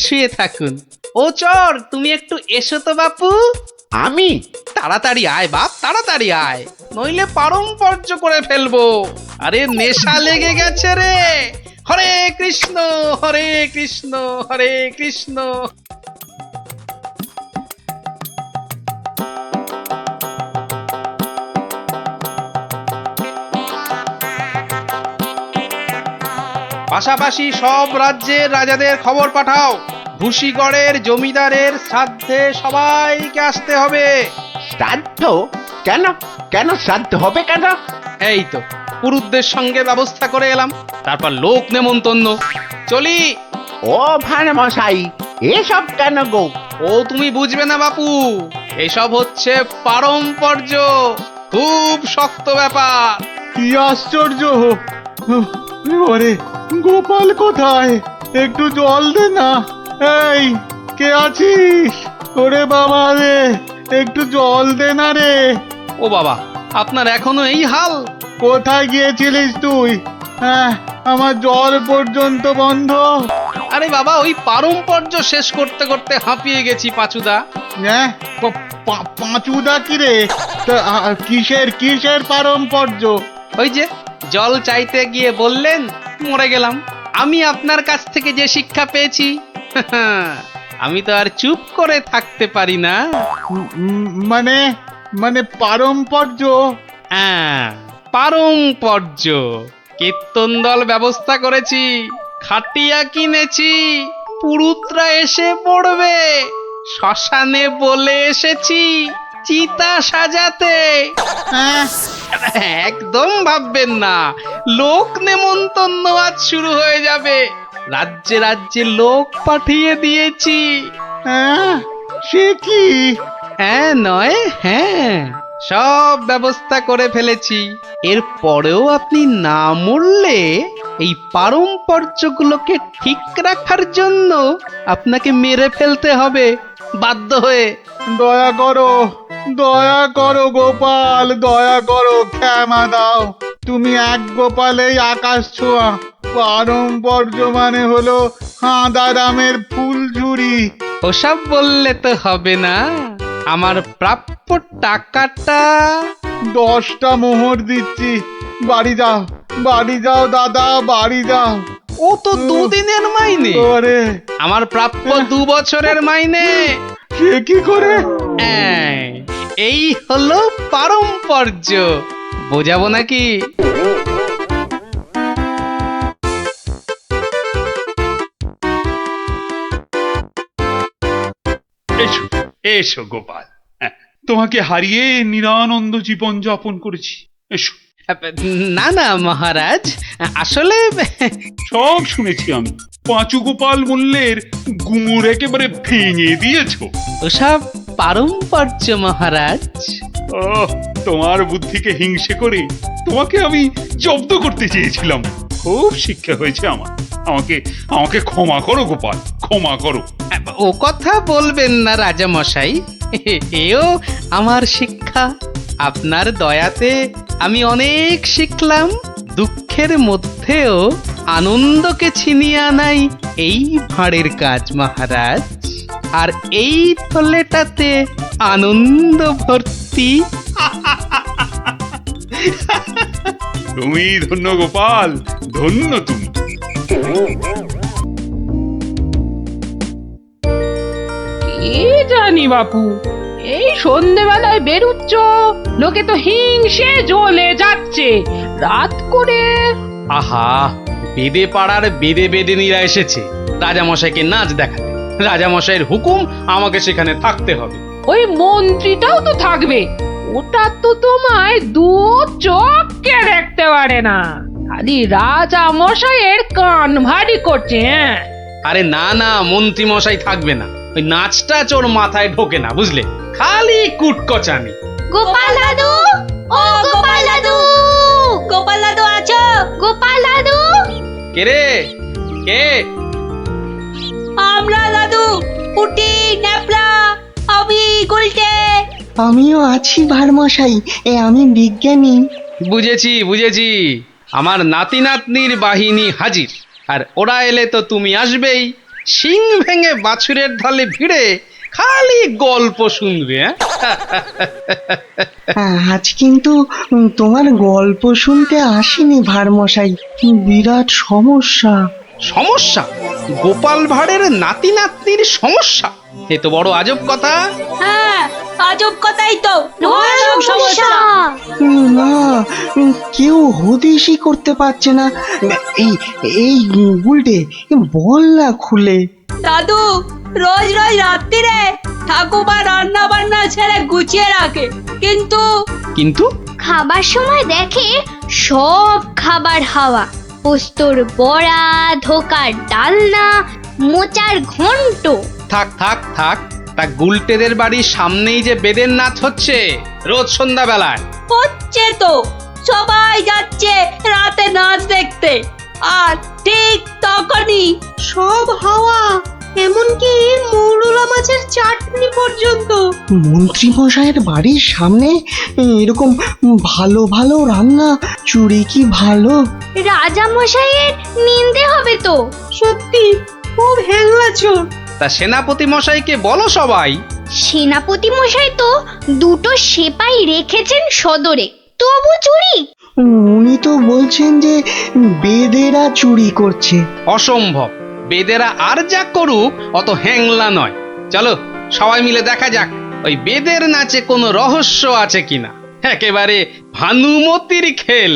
শুয়ে থাকুন। ও চর, তুমি একটু এসো তো বাপু। আমি? তাড়াতাড়ি আয় বাপ, তাড়াতাড়ি আয়, নইলে পারম্পর্য করে ফেলবো। আরে নেশা লেগে গেছে রে। হরে কৃষ্ণ হরে কৃষ্ণ হরে কৃষ্ণ। পাশাপাশি সব রাজ্যের রাজাদের খবর পাঠাও, ভুসিগড়ের জমিদারের শ্রাদ্ধে সবাইকে আসতে হবে। শ্রাদ্ধ? কেন কেন শ্রাদ্ধ হবে কেন? এই তো পুরুতদের সঙ্গে ব্যবস্থা করে এলাম, তারপর লোক নেমন্তন্ন। চলি। ও ভাঁড়মশাই, এসব কেন গো? ও তুমি বুঝবে না বাপু, এসব হচ্ছে পারম্পর্য, খুব শক্ত ব্যাপার। কি আশ্চর্য! ওরে গোপাল কোথায়? একটু জল দে না। এই, কে আছিস? ওরে বাবা রে, একটু জল দে না রে। ও বাবা, আপনার এখনো এই হাল? কোথায় গিয়েছিলিস তুই? হ্যাঁ, আমার জল পর্যন্ত বন্ধ। আরে বাবা, ওই পারম্পর্য শেষ করতে করতে হাঁপিয়ে গেছি পাঁচুদা। হ্যাঁ, পাঁচুদা কি রে? কিসের কিসের পারম্পর্য? ওই যে জল চাইতে গিয়ে বললেন, মরে গেলাম। আমি আপনার কাছ থেকে যে শিক্ষা পেয়েছি, আমি তো আর চুপ করে থাকতে পারি না। মানে মানে পারম্পর্য? হ্যাঁ, পারম্পর্য। কীর্তন দল ব্যবস্থা করেছি, খাটিয়া কিনেছি, পুরুতরা এসে পড়বে। শ্মশানে বলে এসেছি চিতা সাজাতে। একদম ভাববেন না, লোক নেমন্তন্ন আজ শুরু হয়ে যাবে। রাজ্যে রাজ্যে লোক পাঠিয়ে দিয়েছি। সে কি? হ্যাঁ নয় হ্যাঁ, সব ব্যবস্থা করে ফেলেছি। এর পরেও আপনি না মরলে এই পারম্পর্যগুলোকে ঠিক রাখার জন্য আপনাকে মেরে ফেলতে হবে, বাধ্য হয়ে। দয়া করো গোপাল, দয়া করো, ক্ষমা দাও। তুমি এক গোপালেই আকাশ ছোঁয়া। পারম্পর্য মানে হলো হাঁদারামের ফুলঝুরি। ওসব বললে তো হবে না, আমার প্রাপ্য টাকাটা। 10টা মোহর দিচ্ছি, বাড়ি যাও দাদা, বাড়ি যাও। ও তো দুদিনের মাইনে, ওরে আমার প্রাপ্য 2 বছরের মাইনে। সে কি করে? এই হলো পারম্পর্য, বোঝাবো নাকি? এসো এসো গোপাল, হ্যাঁ, তোমাকে হারিয়ে নিরানন্দ জীবন যাপন করেছি। এসো। না না মহারাজ, আসলে সব শুনেছি আমি। পাঁচু গোপাল মূল্যের গুড় একেবারে ভেঙে দিয়েছো। ওসব পারম্পর্য মহারাজ। ও, তোমার বুদ্ধিকে হিংসে করে তোমাকে আমি জব্দ করতে চেয়েছিলাম। খুব শিক্ষা হয়েছে আমার। আমাকে আমাকে ক্ষমা করো গোপাল, ক্ষমা করো। ও কথা বলবেন না রাজা মশাই, এও আমার শিক্ষা। আপনার দয়াতে আমি অনেক শিখলাম। দুঃখের মধ্যেও আনন্দকে ছিনিয়ে আনাই এই ভাঁড়ের কাজ মহারাজ। আর এই থলেটাতে আনন্দ ভর্তি। তুমি ধন্য গোপাল, ধন্য তুমি। কি জানি বাপু, এই সন্ধেবেলায় বেরুচ্ছ, লোকে তো হিংসে জ্বলে যাচ্ছে। রাত করে আহা, বেদে পাড়ার বেদে বেদেনীরা এসেছে রাজামশাইকে নাচ দেখাতে। রাজামশাইয়ের হুকুম, আমাকে সেখানে থাকতে হবে। ওই মন্ত্রীটাও তো থাকবে। ওটা তো তোমায় 2 চোখে দেখতে পারে না, খালি রাজা মশাইয়ের কান ভারী করছে। হ্যাঁ, আরে না না, মন্ত্রী মশাই থাকবে না। ওই নাচটা চোর মাথায় ঢোকে না, বুঝলে? খালি কুটকচানি। গোপাল দাদু, ও গোপাল দাদু, গোপাল দাদু আছো? গোপাল দাদু, কে রে? কে? আমরা দাদু, পুটি, ন্যাপলা, আমি গুলটে। আমিও আছি ভারমশাই, আমি বিজ্ঞানী। বুঝেছি বুঝেছি, আমার নাতি নাতনির বাহিনী হাজির। আর ওরা এলে তো তুমি আসবেই। শিং ভেঙে বাছুরের ঢালে ভিড়ে খালি গল্প শুনবে। আজ কিন্তু তোমার গল্প শুনতে আসিনি ভারমশাই, বিরাট সমস্যা। সমস্যা? গোপাল ভাঁড়ের নাতি নাতনির সমস্যা? এ তো বড় আজব কথা। হ্যাঁ, আজব কথাই তো। ভয়ানক সমস্যা। না, কেউ হদিশই করতে পারছে না। এই এই গুলটে, বল না খুলে। দাদু রোজ রোজ রাত্রিরে ঠাকুমা রান্না বান্না ছেড়ে গুছিয়ে রাখে, কিন্তু কিন্তু খাবার সময় দেখে সব খাবার হাওয়া। পোস্তর বড়া, ধোকার ডালনা, মোচার ঘন্ট। থাক থাক থাক, তা গুলটেদের বাড়ির সামনেই যে বেদের নাচ হচ্ছে রোজ সন্ধ্যাবেলায়। হচ্ছে তো, সবাই যাচ্ছে রাতে নাচ দেখতে। আর ঠিক তখনই সব হাওয়া, এমনকি মৌরলা মাছের চাটনি পর্যন্ত। মন্ত্রী মশাইয়ের বাড়ির সামনে এরকম ভালো ভালো রান্না, চুরি কি ভালো? রাজা মশাইয়ের নিন্দে হবে তো। সত্যি খুব হ্যাংলা চোর। তা সেনাপতি মশাইকে বলো সবাই। সেনাপতি মশাই তো 2টো সেপাই রেখেছেন সদরে, তবু চুরি। উনি তো বলছেন যে বেদেরা চুরি করছে। অসম্ভব, বেদেরা আর যা করুক অত হ্যাংলা নয়। চলো সবাই মিলে দেখা যাক ওই বেদের নাচে কোনো রহস্য আছে কিনা। একেবারে ভানুমতির খেল।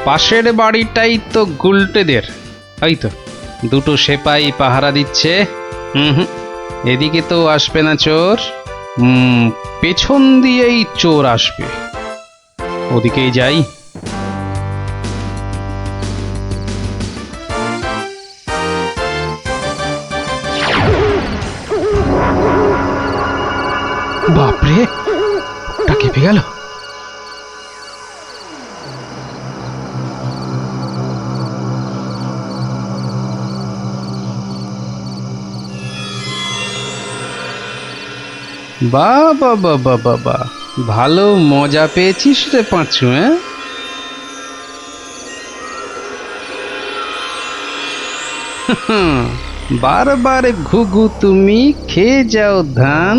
পাশের বাড়িটাই তো গুলটেদের, এই তো দুটো সেপাই পাহারা দিচ্ছে। এদিকে তো আসবে না চোর, পেছন দিয়েই চোর আসবে, ওদিকেই যাই। বাপরে, ওটা কেঁপে গেল। বাবা বাবা বাবা, ভালো মজা পেয়েছিস রে পাঁচু। বারবার ঘুঘু তুমি খেয়ে যাও ধান,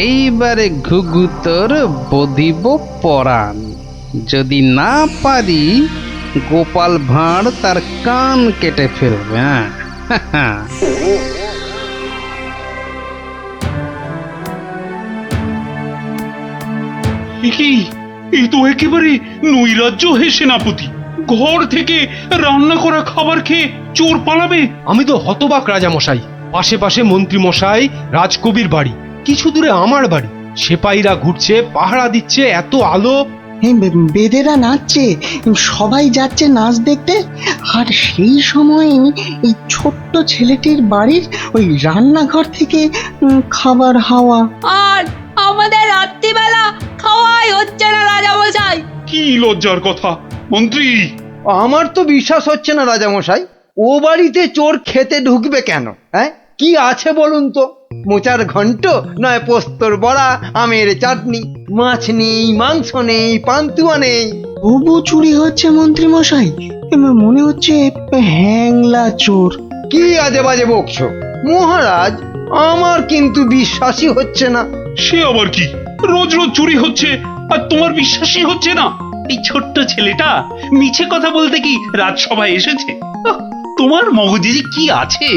এইবারে ঘুঘু তোর বধিব পরাণ। যদি না পারি গোপাল ভাঁড় তার কান কেটে ফেলবে। কি, এই তো একেবারে নৈরাজ্য হে সেনাপতি। ঘর থেকে রান্না করা খাবার খেয়ে চোর পালাবে? আমি তো হতবাক রাজামশাই। পাশে পাশে মন্ত্রী মশাই, রাজকবির বাড়ি, কিছু দূরে আমার বাড়ি, সেপাইরা ঘুরছে, পাহারা দিচ্ছে, এত আলো। বেদেরা নাচছে, সবাই যাচ্ছে নাচ দেখতে। আর সেই সময় এই ছোট্ট ছেলেটির বাড়ির ওই রান্নাঘর থেকে খাবার হাওয়া। আর আমাদের রাত্রিবেলা খাওয়াই হচ্ছে না রাজামশাই। কি লজ্জার কথা মন্ত্রী! আমার তো বিশ্বাস হচ্ছে না রাজামশাই, ও বাড়িতে চোর খেতে ঢুকবে কেন? হ্যাঁ, কি আছে বলুন তো? মোচার ঘন্ট, নয় পোস্তর বড়া, আমের চাটনি, মাছ নেই, মাংস নেই, পান্তুয়া নেই। তবু চুরি হচ্ছে মন্ত্রী মশাই, মনে হচ্ছে হ্যাংলা চোর। কি আজে বাজে বকছো মহারাজ, আমার কিন্তু বিশ্বাসই হচ্ছে না। সে আবার কি? রোজ রোজ চুরি হচ্ছে আর তোমার বিশ্বাসই হচ্ছে না? এই ছোট্ট ছেলেটা মিছে কথা বলতে কি রাজসভায় এসেছে? তোমার মগজে যে কি আছে!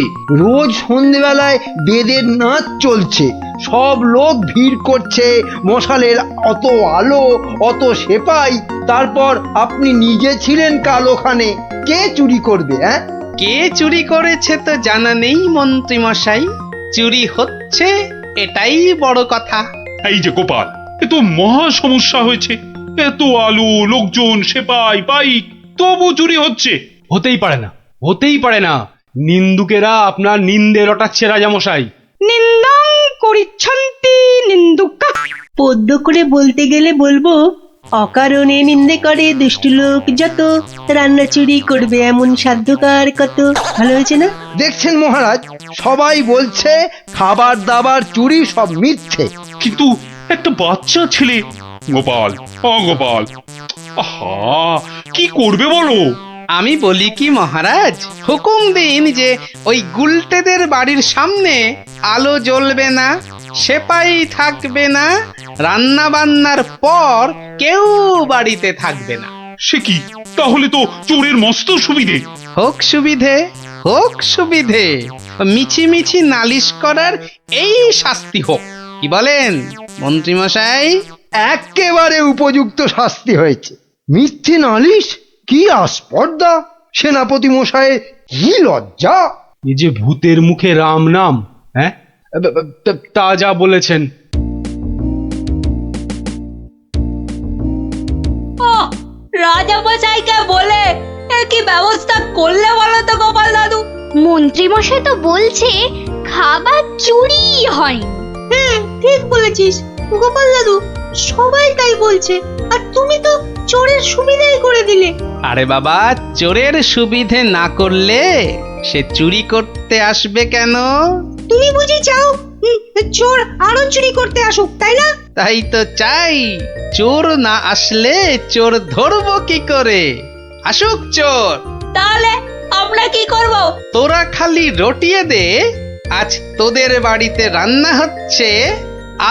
রোজ সন্ধেবেলায় বেদের নাচ চলছে, সব লোক ভিড় করছে, মশালের অত আলো, অত সেপাই, তারপর আপনি নিজে ছিলেন কাল ওখানে। কে চুরি করবে? হ্যাঁ, কে চুরি করেছে তো জানা নেই মন্ত্রী মশাই, চুরি হচ্ছে এটাই বড় কথা। এই যে গোপাল, এ তো মহা সমস্যা হয়েছে। এত আলো, লোকজন, সেপাই, বাইক, তবু চুরি হচ্ছে। হতেই পারে না, হতেই পারে না। নিন্দুকেরা আপনার নিন্দে রটাচ্ছে রাজামশাই। নিন্দং করিচ্ছন্তি নিন্দুকা। পদ্য করে বলতে গেলে বলবো, অকারণে নিন্দে করে দুষ্টু লোক যত, রান্না চুরি করবে এমন সাধ্যকার কত। ভালো হয়েছে না? দেখছেন মহারাজ, সবাই বলছে খাবার দাবার চুরি সব মিথ্যে। কিন্তু একটা বাচ্চা ছেলে। গোপাল, গোপাল, আহা, কি করবে বলো? আমি বলি কি মহারাজ, হুকুম দিন যে ওই গুলটেদের বাড়ির সামনে আলো জ্বলবে না, সেপাই থাকবে না, রান্না বান্নার পর কেউ বাড়িতে থাকবে না। সে কি? তাহলে তো চোরের মস্ত সুবিধে। হোক সুবিধে, হোক সুবিধে, মিছি মিছি নালিশ করার এই শাস্তি হোক। কি বলেন মন্ত্রী মশাই? একেবারে উপযুক্ত শাস্তি হয়েছে। মিথ্যে নালিশ? কি আস্পর্ধা! সেনাপতি মশাই, কি লজ্জা! এই যে ভূতের মুখে রাম নাম, হ্যাঁ, তা যা বলেছেন। রাজামশাইকে বলে কি ব্যবস্থা করলে বলো তো গোপাল দাদু? মন্ত্রী মশাই তো বলছে খাবার চুরি হয়। হ্যাঁ, ঠিক বলেছিস গোপাল দাদু, সবাই তাই বলছে। আর তুমি তো চোরের সুবিধাই করে দিলে। আরে বাবা, চোরের সুবিধে না করলে সে চুরি করতে আসবে কেন? তুমি বুঝি চাও চোর আরো চুরি করতে আসুক, তাই না? তাই তো চাই। চোর না আসলে চোর ধরবো কি করে? আসুক চোর। তাহলে আমরা কি করব? তোরা খালি রটিয়ে দে, আজ তোদের বাড়িতে রান্না হচ্ছে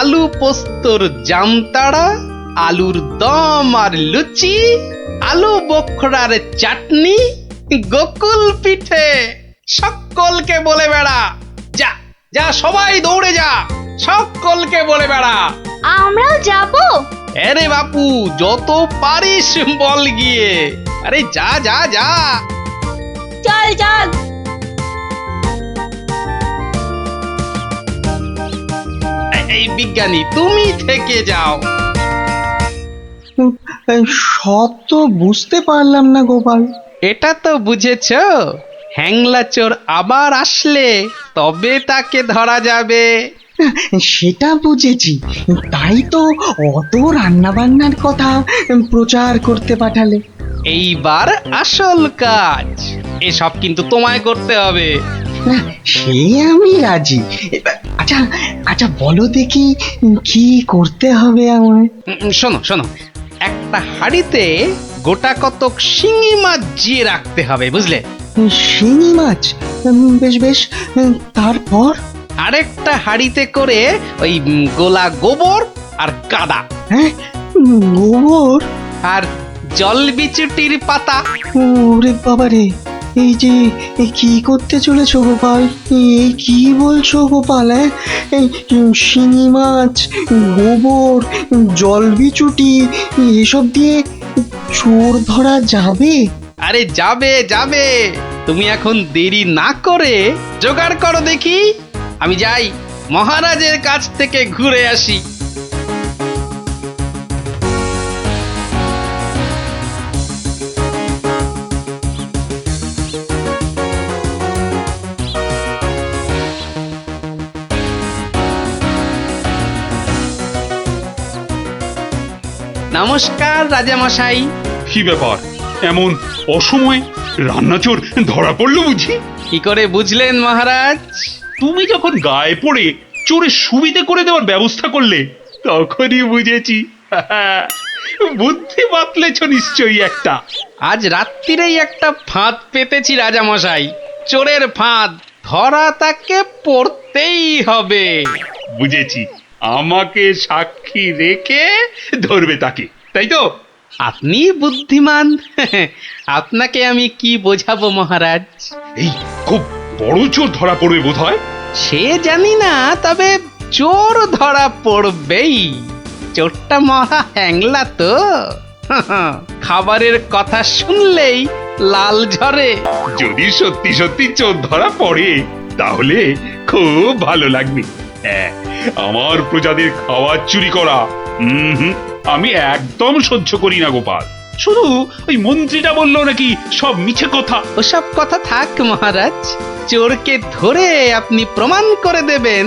আলু পোস্তর জামতাড়া, আলুর দম আর লুচি, আলু বোখরার চাটনি, গোকুল পিঠে। সকলকে বলে বেড়া, যা যা, সবাই দৌড়ে যা, সকলকে বলে বেড়া আমরাও যাব? আরে বাপু, যত পারিস বল গিয়ে। আরে যা যা যা। চল চল। এই বিজ্ঞানী, তুমি থেকে যাও। সব তো বুঝতে পারলাম না গোপাল। এটা তো বুঝেছ, হ্যাংলা চোর আবার আসলে তবে তাকে ধরা যাবে। সেটা বুঝেছি, তাই তো অত রান্না বান্নার কথা প্রচার করতে পাঠালে। এইবার আসল কাজ, এসব কিন্তু তোমায় করতে হবে। না, সে আমি রাজি। আচ্ছা আচ্ছা, বলো দেখি কি করতে হবে আমায়। শোনো শোনো, একটা হাঁড়িতে গোটা কতক শিঙি মাছ জিয়ে রাখতে হবে, বুঝলে? শিঙি মাছ? বেশ বেশ, তারপর? আরেকটা হাঁড়িতে করে ওই গোলা গোবর আর কাদা। হ্যাঁ, গোবর আর জল বিচুটির পাতা। ওরে বাবারে, এই যে কি করতে চলেছো গোপাল? এই কি বলছো গোপাল? এই শিঙি মাছ, গোবর, জলবিচুটি এসব দিয়ে চোর ধরা যাবে? আরে যাবে যাবে, তুমি এখন দেরি না করে জোগাড় করো দেখি। আমি যাই, মহারাজের কাছ থেকে ঘুরে আসি। নমস্কার রাজামশাই। কি ব্যাপার, এমন অসময়ে রান্নাচোর ধরা পড়লো বুঝি? কি করে বুঝলেন মহারাজ? তুমি যখন গায়ে পড়ে চোরের সুবিধে করে দেওয়ার ব্যবস্থা করলে তখনই বুঝেছি। বুদ্ধি বাতলেছ নিশ্চয়ই একটা। আজ রাত্রিরেই একটা ফাঁদ পেতেছি রাজামশাই, চোরের ফাঁদ। ধরা তাকে পড়তেই হবে। বুঝেছি, আমাকে সাক্ষী রেখে ধরবে তাকে, তাই তো? আপনি বুদ্ধিমান। আপনাকে আমি কি বোঝাবো মহারাজ? এই খুব বড় চোর ধরা পড়বে বোধ হয়। সে জানি না, তবে চোর ধরা পড়বেই। চোরটা মহা হ্যাংলা তো। খাবারের কথা শুনলেই লাল ঝরে। যদি সত্যি সত্যি চোর ধরা পড়ে তাহলে খুব ভালো লাগবে। হ্যাঁ, আমার প্রজাদের খাবার চুরি করা আমি একদম সহ্য করি না গোপাল। শুধু ওই মন্ত্রীটা বললো নাকি সব মিছে কথা। ওসব কথা থাক মহারাজ, চোরকে ধরে আপনি প্রমাণ করে দেবেন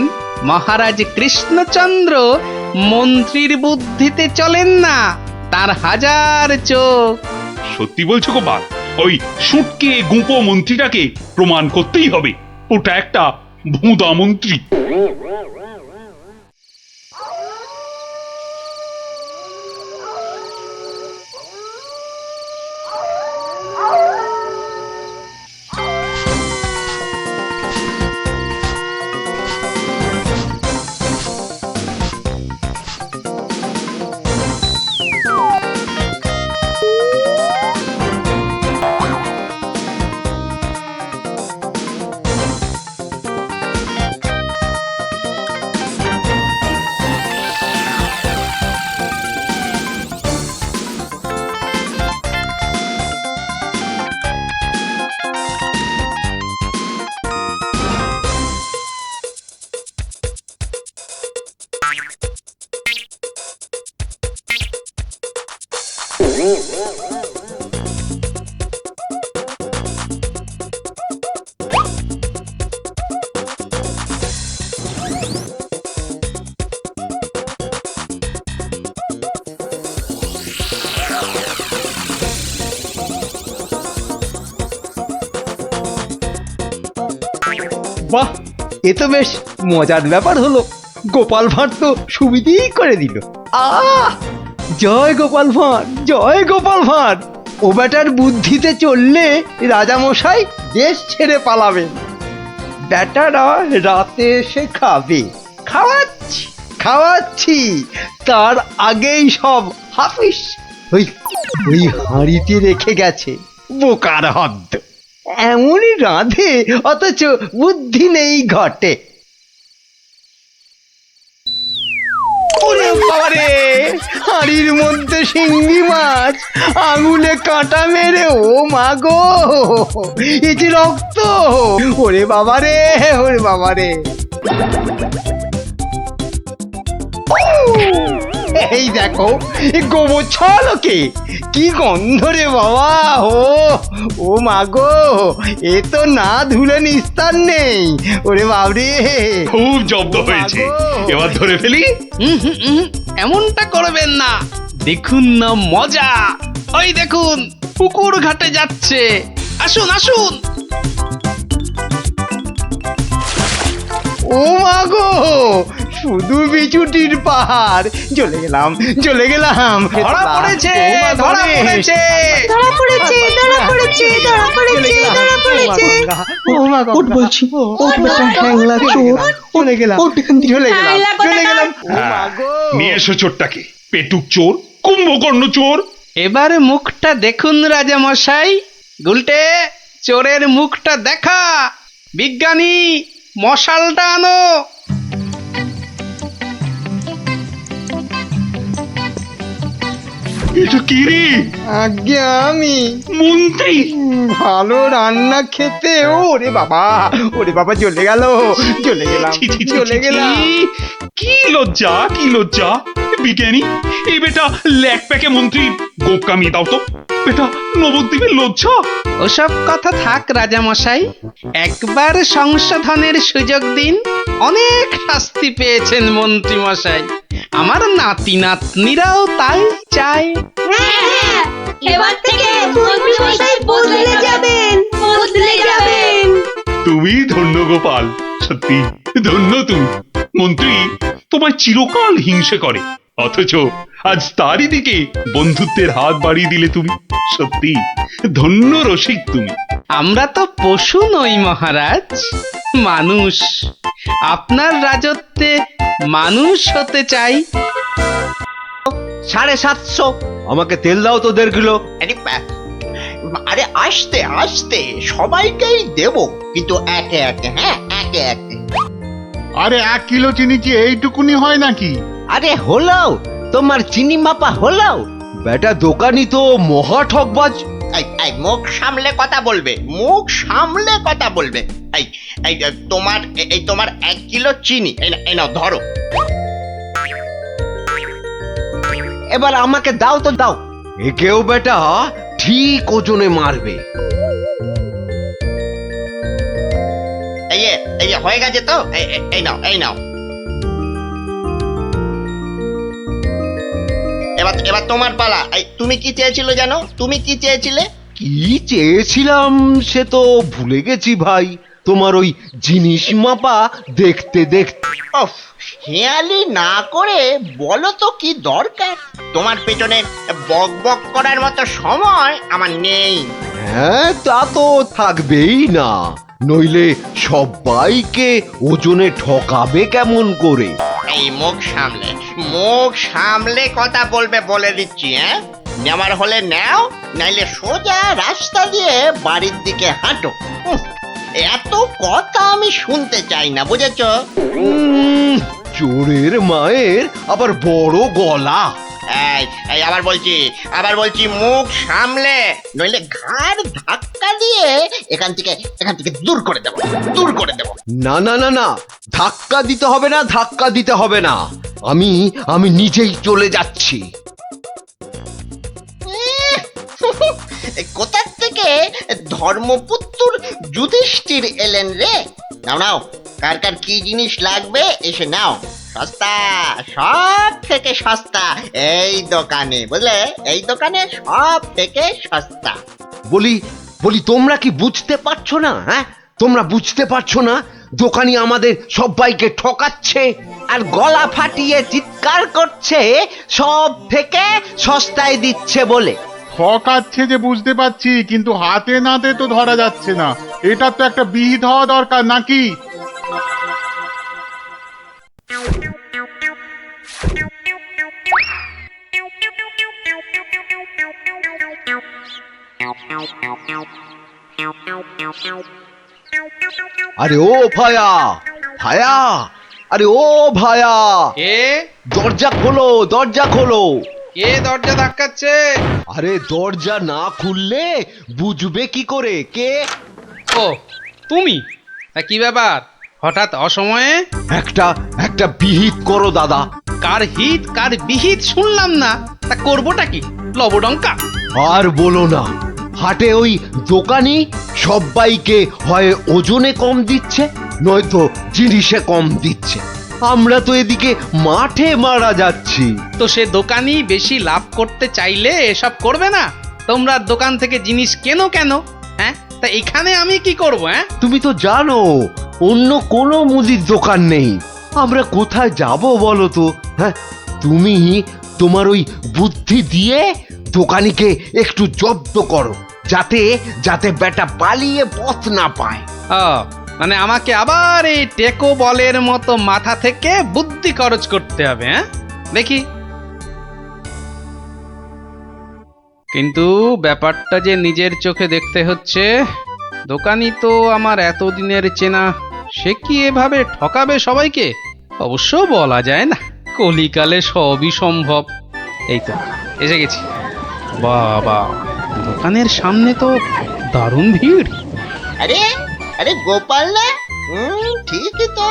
মহারাজ কৃষ্ণচন্দ্র মন্ত্রীর বুদ্ধিতে চলেন না, তার হাজার চোখ। সত্যি বলছো গোপাল? ওই সুটকে গুঁপো মন্ত্রীটাকে প্রমাণ করতেই হবে ওটা একটা ভুঁদা মন্ত্রী। বাহ, এ তো বেশ মজার ব্যাপার হলো। গোপাল ভাঁড় তো সুবিধেই করে দিল। জয় গোপাল ভাঁড়, জয় গোপাল ভাঁড়। ও বেটার বুদ্ধিতে চললে রাজামশাই দেশ ছেড়ে পালাবেন। বেটারা রাতে এসে খাবে, খাওয়াচ্ছি খাওয়াচ্ছি, তার আগেই সব হাফিস ওই ওই হাঁড়িতে রেখে গেছে। বোকার হদ্দ, এমনই রাঁধে অথচ বুদ্ধি নেই ঘটে। বাবা রে, হাঁড়ির মধ্যে শিঙ্গি মাছ, আঙুলে কাঁটা মেরে, ও মা গো, এ যে রক্ত! ওরে বাবা রে, ওরে বাবা রে! এই দেখো, গোবর ছলকে কি গন্ধ রে বাবা! ও মা গো, এ তো না ধুলে নিস্তার নেই। ওরে বাবরে, খুব জব্দ হয়েছে, এবার ধরে ফেলি। এমনটা করবেন না, দেখুন না মজা। ওই দেখুন, পুকুর ঘাটে যাচ্ছে। আসুন আসুন। ও মা গো, শুধু বিচুটির পাহাড়! চলে গেলাম, চলে গেলাম। ধরা পড়েছে, ধরা পড়েছে। ধরা পড়েছে, ধরা পড়েছে, ধরা পড়েছে, ধরা পড়েছে। ও মা গো, ওঠ বলছি, ওঠ বেটা হ্যাংলা চোর। চলে গেলাম, ওঠ এখান থেকে। চলে গেলাম, হ্যাংলা চলে গেলাম। ও হ্যাঁ, মা গো, নিয়ে এসো চোরটাকে। পেটুক চোর, কুম্ভকর্ণ চোর। এবার মুখটা দেখুন রাজা মশাই। গুলটে, চোরের মুখটা দেখা। বিজ্ঞানী, মশালটা আনো। এটা কি রে? আজ্ঞে আমি মন্ত্রী! ভালো রান্না খেতে, ওরে বাবা, ওরে বাবা, চলে গেল, চলে গেলাম, ছি, ছি, ছি, চলে ছি, গেলাম। ছি। কি লজ্জা, কি লজ্জা! বিজ্ঞানী, এই বেটা ল্যাক প্যাকে মন্ত্রী গোপ কামিয়ে দাও তো। বেটা নবদ্বীপের লজ্জা। ওসব কথা থাক রাজা মশাই, একবার সংশোধনের সুযোগ দিন। অনেক শাস্তি পেয়েছেন মন্ত্রী মশাই, আমার নাতি নাতনিরাও তাই চায়। হ্যাঁ, এবার থেকে মন্ত্রী মশাই বদলে যাবেন, বদলে যাবেন। তুমি ধন্য গোপাল, সত্যি ধন্য তুমি। মন্ত্রী তোমায় চিরকাল হিংসে করে, অথচ আজ তারই দিকে বন্ধুত্বের হাত বাড়িয়ে দিলে তুমি। সত্যি ধন্য রসিক তুমি। আমরা তো পশু নই মহারাজ, মানুষ। আপনার রাজত্বে মানুষ হতে চাই। 750। আমাকে তেল দাও তো 1.5 কিলো। আরে আসতে আসতে সবাইকেই দেব, কিন্তু একে একে, হ্যাঁ একে একে। আরে 1 কিলো চিনি কি এইটুকুনি হয় নাকি? আরে হলো, তোমার চিনি মাপা হলো। বেটা দোকানি তো মহা ঠকবাজ। এই মুখ সামলে কথা বলবে, মুখ সামলে কথা বলবে। এই এই তোমার 1 কিলো চিনি, এই নাও ধরো। এবার আমাকে দাও তো দাও। একেও বেটা ঠিক ওজনে মারবে। এই যে হয়ে গেছে তো, এই নাও, এই নাও। এবার তোমার পালা। তুমি কি চেয়েছিলে জানো? তুমি কি চেয়েছিলে? কি চেয়েছিলাম সে তো ভুলে গেছি ভাই। তোমার ওই জিনিস মাপা দেখতে দেখতে। অফ, হেয়ালি না করে বলো তো কি দরকার? তোমার পেছনে বক বক করার মতো সময় আমার নেই। হ্যাঁ, তা তো থাকবেই না, নইলে সবাইকে ওজনে ঠকাবে কেমন করে? এই মুখ সামলে কথা বলবে বলে দিচ্ছি। হ্যাঁ, নেওয়ার হলে নাও, নাইলে সোজা রাস্তা দিয়ে বাড়ির দিকে হাঁটো। এত কথা আমি শুনতে চাই না, বুঝেছো? চোরের মায়ের আবার বড় গলা। এই আবার বলছি মুখ সামলে, নইলে ঘাড় ধাক্কা দিয়ে এখান থেকে দূর করে দেবো। না না না না, ধাক্কা দিতে হবে না, ধাক্কা দিতে হবে না। আমি নিজেই চলে যাচ্ছি। কোথা থেকে ধর্মপুত্র যুধিষ্ঠির এলেন রে? নাও, কার কার কি জিনিস লাগবে এসে নাও। সস্তা, সব থেকে সস্তা এই দোকানে, বুঝলে? এই দোকানে সব থেকে সস্তা। বলি তোমরা কি বুঝতে পারছো না? হ্যাঁ, তোমরা বুঝতে পারছো না দোকানি আমাদের সবাইকে ঠকাচ্ছে আর গলা ফাটিয়ে চিৎকার করছে সব থেকে সস্তায় দিচ্ছে বলে। ঠকাচ্ছে যে বুঝতে পারছি, কিন্তু হাতে নাতে তো ধরা যাচ্ছে না। এটা তো একটা বিহিত হওয়া দরকার নাকি? আরে ও ভায়া, আরে ও ভায়া, কে দরজা খোলো, দরজা খোলো। কে দরজা ধাক্কাচ্ছে? আরে দরজা না খুললে বুঝবে কি করে কে? ও তুমি? তা কি ব্যাপার হঠাৎ অসময়ে? একটা বিহিত করো দাদা। কার হিত কার বিহিত শুনলাম না, তা করবোটা কি? লবডঙ্কা? আর বলো না, হাটে ওই দোকানি সবাইকে হয় ওজনে কম দিচ্ছে, নয়তো জিনিসে কম দিচ্ছে। আমরা তো এদিকে মাঠে মারা যাচ্ছি। তো সে দোকানি বেশি লাভ করতে চাইলে এসব করবে না? তোমরা দোকান থেকে জিনিস কেনো কেন? হ্যাঁ, তা এখানে আমি কি করব? হ্যাঁ, তুমি তো জানো অন্য কোনো মুদির দোকান নেই। আমরা কোথায় যাব বলো তো? হ্যাঁ, তুমি তোমার ওই বুদ্ধি দিয়ে দোকানিকে একটু জব্দ করো, যাতে যাতে বেটা পালিয়ে পথ না পায়। ও মানে আমাকে আবার এই টেকো বলের মতো মাথা থেকে বুদ্ধি খরচ করতে হবে? হ্যাঁ, দেখি। কিন্তু ব্যাপারটা যে নিজের চোখে দেখতে হচ্ছে। দোকানি তো আমার এতদিনের চেনা, সে কি এভাবে ঠকাবে সবাইকে? অবশ্য বলা যায় না, কলিকালে সবই সম্ভব। এই তো এসে গেছি। বাবা, দোকানের সামনে তো দারুণ ভিড়। আরে আরে গোপাল না? ঠিকই তো।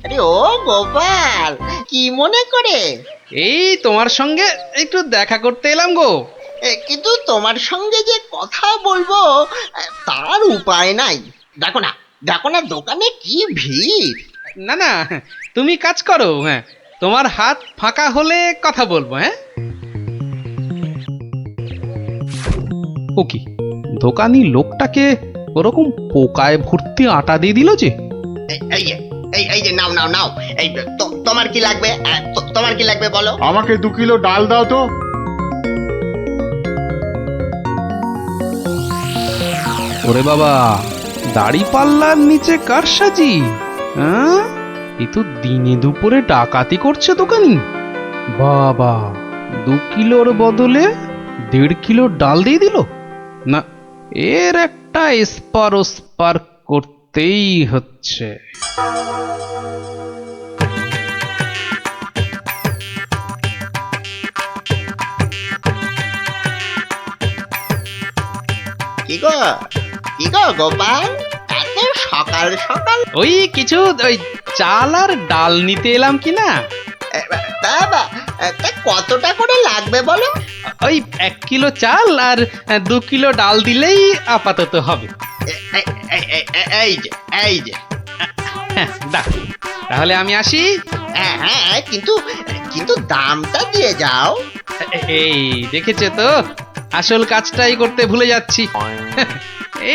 আরে ও গোপাল, কি মনে করে? এই তোমার সঙ্গে একটু দেখা করতে এলাম গো। কিন্তু তোমার সঙ্গে যে কথা বলবো তার উপায় নাই। দেখো না, দেখো না দোকানে কি ভিড়। না না, তুমি কাজ করো। হ্যাঁ, তোমার হাত ফাঁকা হলে কথা বলবো। হ্যাঁ, ও কি, দোকানি লোকটাকে ওরকম পোকায় ভর্তি আটা দিয়ে দিল যে। এই এই যে নাও নাও নাও, এই তোমার কি লাগবে? তোমার কি লাগবে বলো? আমাকে 2 কিলো ডাল দাও তো। ওরে বাবা, দাড়ি পাল্লার নিচে কারসাজি। হ্যাঁ, এ তো দিনে দুপুরে ডাকাতি করছে দোকানি। বাবা, 2 কিলোর বদলে 1.5 কিলো ডাল দিয়ে দিল। না, এর একটা এসপার ওসপার করতেই হচ্ছে। কি গো গোপাল, এত সকাল সকাল? ওই কিছু ওই চাল আর ডাল নিতে এলাম কি না। তা কতটা করে লাগবে বলো? ওই 1 কিলো চাল আর 2 কিলো ডাল দিলেই আপাতত হবে। এই যে হ্যাঁ, দাও। তাহলে আমি আসি। হ্যাঁ, কিন্তু দামটা দিয়ে যাও। এই দেখেছে তো, আসল কাজটাই করতে ভুলে যাচ্ছি।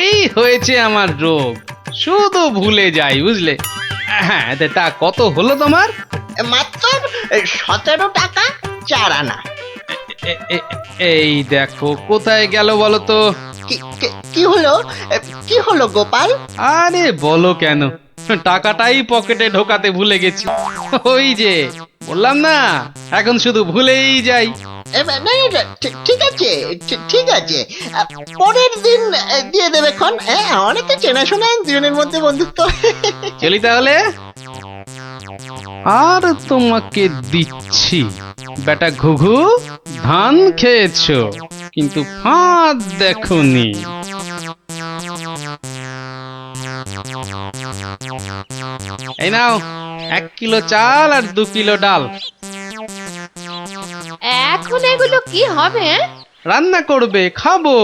এই হয়েছে আমার রোগ, শুধু ভুলে যাই, বুঝলে? হ্যাঁ, তা কত হলো তোমার? মাত্র 17 টাকা 4 আনা। এই দেখো, কোথায় গেল বলো তো? কি হলো গোপাল? আরে বলো কেন, টাকাটাই পকেটে ঢোকাতে ভুলে গেছি। ওই যে বললাম না, এখন শুধু ভুলেই যাই। ঠিক আছে, পরের দিন দিয়ে দেবে খন। অনেক চেনাশোনা, দুজনের মধ্যে বন্ধুত্ব। চলি তাহলে। আর তোমাকে দিচ্ছি, বেটা ঘুঘু, ধান খেয়েছো কিন্তু ফাঁদ দেখোনি। এই নাও 1 কিলো চাল আর 2 কিলো ডাল। এখন এগুলো কি হবে? রান্না করবে, খাবো।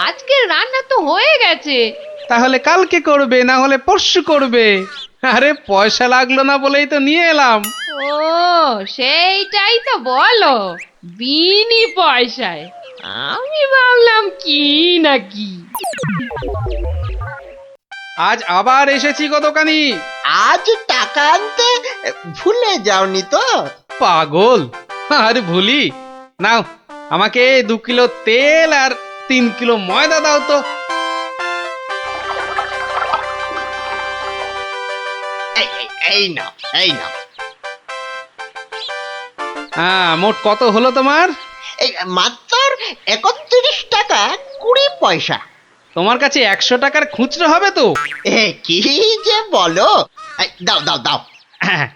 আজকের রান্না তো হয়ে গেছে। তাহলে কালকে করবে, না হলে পরশু করবে। আরে পয়সা লাগলো না বলেই তো নিয়ে এলাম। ও, সেইটাই তো বলো, বিনি পয়সায়। আমি ভাবলাম কি নাকি। আজ আবার এসেছি গো দোকানি। আজ টাকা আনতে ভুলে যাওনি তো? পাগল, আরে ভুলি। নাও, আমাকে 2 কিলো তেল আর 3 কিলো ময়দা দাও তো। এই নাও। হ্যাঁ, মোট কত হলো তোমার? এই মাত্র 31 টাকা 20 পয়সা। তোমার কাছে 100 টাকার খুচরো হবে তো? কি যে বলো! দাও দাও দাও, হ্যাঁ,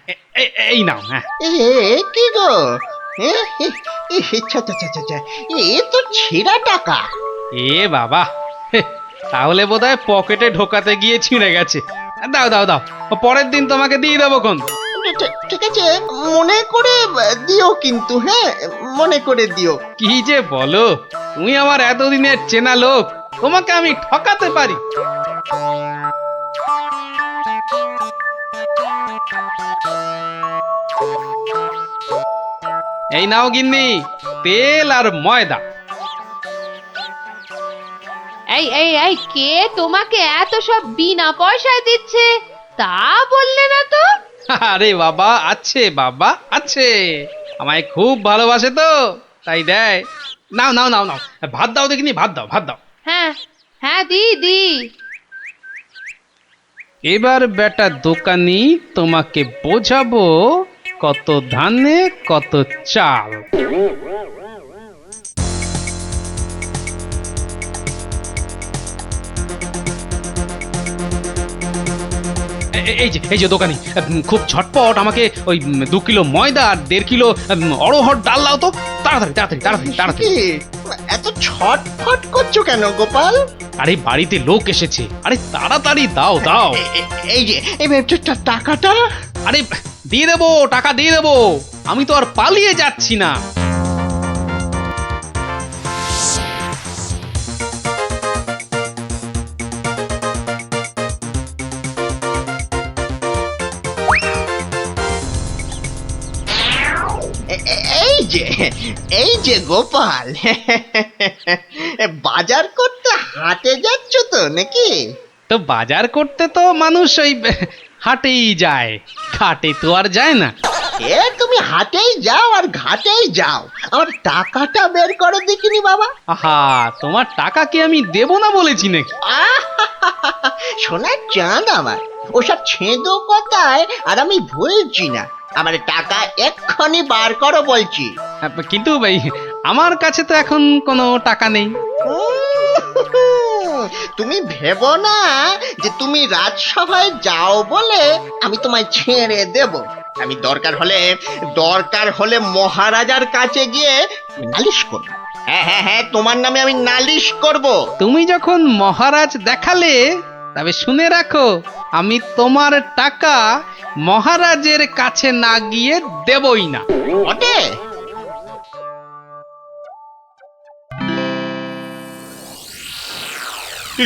এই নাও। হ্যাঁ, এ কি গো আচ্ছা আচ্ছা আচ্ছা, এ তো ছেঁড়া টাকা। এ বাবা, তাহলে বোধহয় পকেটে ঢোকাতে গিয়ে ছিঁড়ে গেছে। দাও দাও দাও, পরের দিন তোমাকে দিয়ে দেবো কোন। ঠিক আছে, মনে করে দিও কিন্তু, হ্যাঁ মনে করে দিও। কি যে বলো, তুমি আমার এতদিনের চেনা লোক, তোমাকে আমি ঠকাতে পারি? এই নাও গিন্নি, তেল আর ময়দা। এই এই এই, কে তোমাকে এত সব বিনা পয়সায় দিচ্ছে তা বললে না তো? আরে বাবা, আছে বাবা আছে, আমায় খুব ভালোবাসে তো তাই দেয়। নাও নাও নাও নাও, ভাত দাও দেখিনি, ভাত দাও ভাত দাও। হ্যাঁ হ্যাঁ, দি দি। এবার বেটা দোকানি তোমাকে বোঝাবো কত ধানে কত চাল। এই যে দোকানি, খুব ঝটপট আমাকে ওই 2 কিলো ময়দা আর 1.5 কিলো অড়হর ডাল দাও তো, তাড়াতাড়ি তাড়াতাড়ি তাড়াতাড়ি তাড়াতাড়ি। কি, এত ছটফট করছো কেন গোপাল? আরে বাড়িতে লোক এসেছে, আরে তাড়াতাড়ি দাও দাও। এই যে এই টাকাটা। আরে দিয়ে দেবো, টাকা দিয়ে দেবো, আমি তো আর পালিয়ে যাচ্ছি না। এই যে গোপাল, বাজার করতে হাটে যাচ্ছ তো নাকি? তো বাজার করতে তো মানুষ ওই হাটেই যায়, ঘাটে তো আর যায় না। এ তুমি হাটেই যাও আর ঘাটেই যাও, আমার টাকাটা বের করে দেখিনি বাবা। আহা, তোমার টাকা কি আমি দেব না বলেছি নাকি? সোনার চাঁদ আমার, ওসব ছেঁদো কথায় আর আমি ভুলছি না। আমার টাকা এক্ষুনি বার করো বলছি। কিন্তু ভাই, আমার কাছে তো এখন কোনো টাকা নেই। তুমি ভেবো না যে তুমি রাজসভায় যাও বলে আমি তোমায় ছেড়ে দেব। আমি দরকার হলে মহারাজার কাছে গিয়ে নালিশ করব। হ্যাঁ হ্যাঁ হ্যাঁ, তোমার নামে আমি নালিশ করব। তুমি যখন মহারাজ দেখালে, তবে শুনে রাখো, আমি তোমার টাকা মহারাজের কাছে না গিয়ে দেবই না। ওটে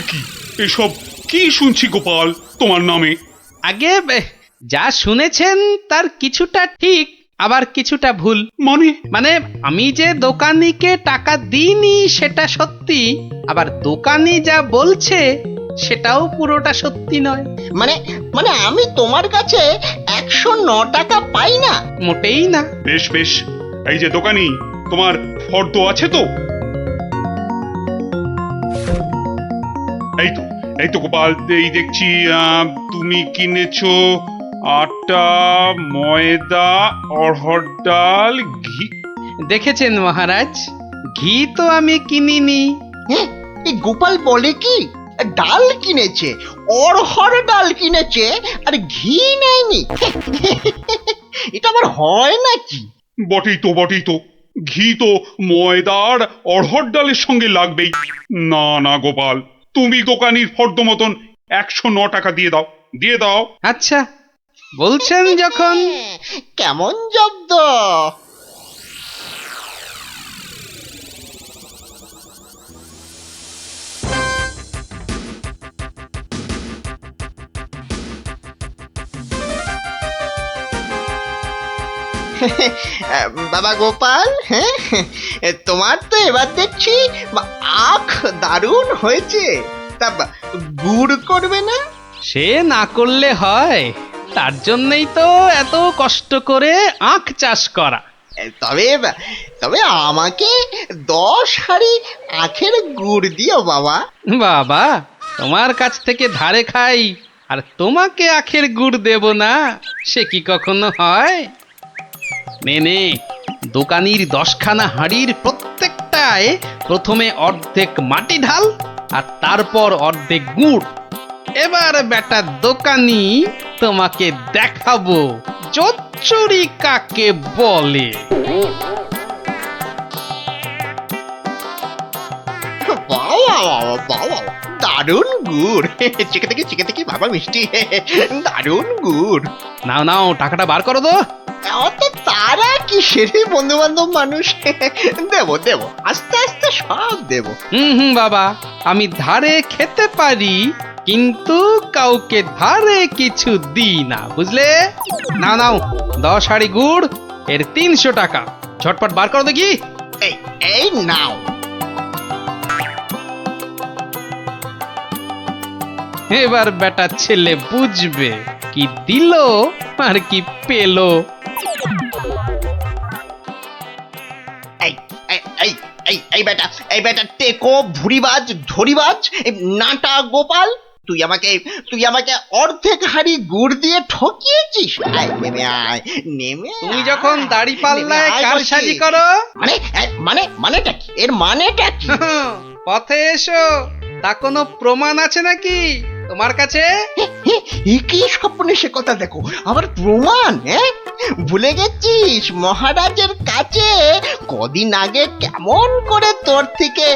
কি এসব কি শুনছি গোপাল তোমার নামে? আগে যা শুনেছেন তার কিছুটা ঠিক, আবার কিছুটা ভুল। মানে আমি যে দোকানিকে টাকা দিইনি সেটা সত্যি, আবার দোকানি যা বলছে সেটাও পুরোটা সত্যি নয়। মানে আমি তোমার কাছে 109 টাকা পাই না? মোটেই না। বেশ বেশ, এই যে দোকানি, তোমার ফর্দ আছে তো? এই তো গোপাল, এই দেখছি তুমি কিনেছো আটা, ময়দা, অড়হর ডাল, ঘি। দেখেছেন মহারাজ, ঘি তো আমি কিনিনি। এই গোপাল বলে কি, ডাল কিনেছে, অড়হর ডাল কিনেছে, আর ঘি নেয়নি? এটা আবার হয় নাকি? বটেই তো, ঘি তো ময়দার অড়হর ডালের সঙ্গে লাগবেই। না না গোপাল, তুমি দোকানির ফর্দ মতন 109 টাকা দিয়ে দাও। আচ্ছা, বলছেন যখন। কেমন জব্দ? বাবা গোপাল, হ্যাঁ তোমার তো এবার দেখছি আখ দারুণ হয়েছে। তা গুড় করবে না? সে না করলে হয়, তার জন্যই তো এত কষ্ট করে আখ চাষ করা। তবে আমাকে 10 হাঁড়ি আখের গুড় দিও বাবা। বাবা, তোমার কাছ থেকে ধারে খাই আর তোমাকে আখের গুড় দেব না, সে কি কখনো হয়? নে, দোকানির 10খানা হাঁড়ির প্রত্যেকটায় প্রথমে অর্ধেক মাটি ঢাল আর তারপর অর্ধেক গুড়। এবার বেটা দোকানি তোমাকে দেখাবো জোচ্চুরি কাকে বলে। দারুণ গুড় চিকে থেকে বাবা মিষ্টি দারুণ গুড়। নাও নাও টাকাটা বার করো তো। অত তারা কি সেরে বন্ধু বান্ধব মানুষ দেবো আস্তে আস্তে সব দেবো। হুম বাবা, আমি ধারে খেতে পারি কিন্তু কাউকে ধারে কিছু দিই না, বুঝলে? নাও নাও 10 হাঁড়ি গুড়, এর 300 টাকা। ঝটপট বার করো দেখি। এই নাও। এবার বেটা ছেলে বুঝবে কি দিল আর কি পেলো। এই বেটা টেকো ভুরিবাজ ধরিবাজ নাটা গোপাল, তুই আমাকে অর্ধেক হাড়ি গুড় দিয়ে ঠকিয়েছিস। আয় নেমে আয় নেমে। তুমি যখন দাড়ি পাল্লায় কারসাজি করো মানেটা কি? এর মানেটা কি? পথে এসো, তা কোনো প্রমাণ আছে নাকি তোমার কাছে? কি স্বপ্নে সে কথা দেখো আবার প্রমাণ? ভুলে গেছিস মহারাজের কাছে কদিন আগে কেমন করে তোর থেকে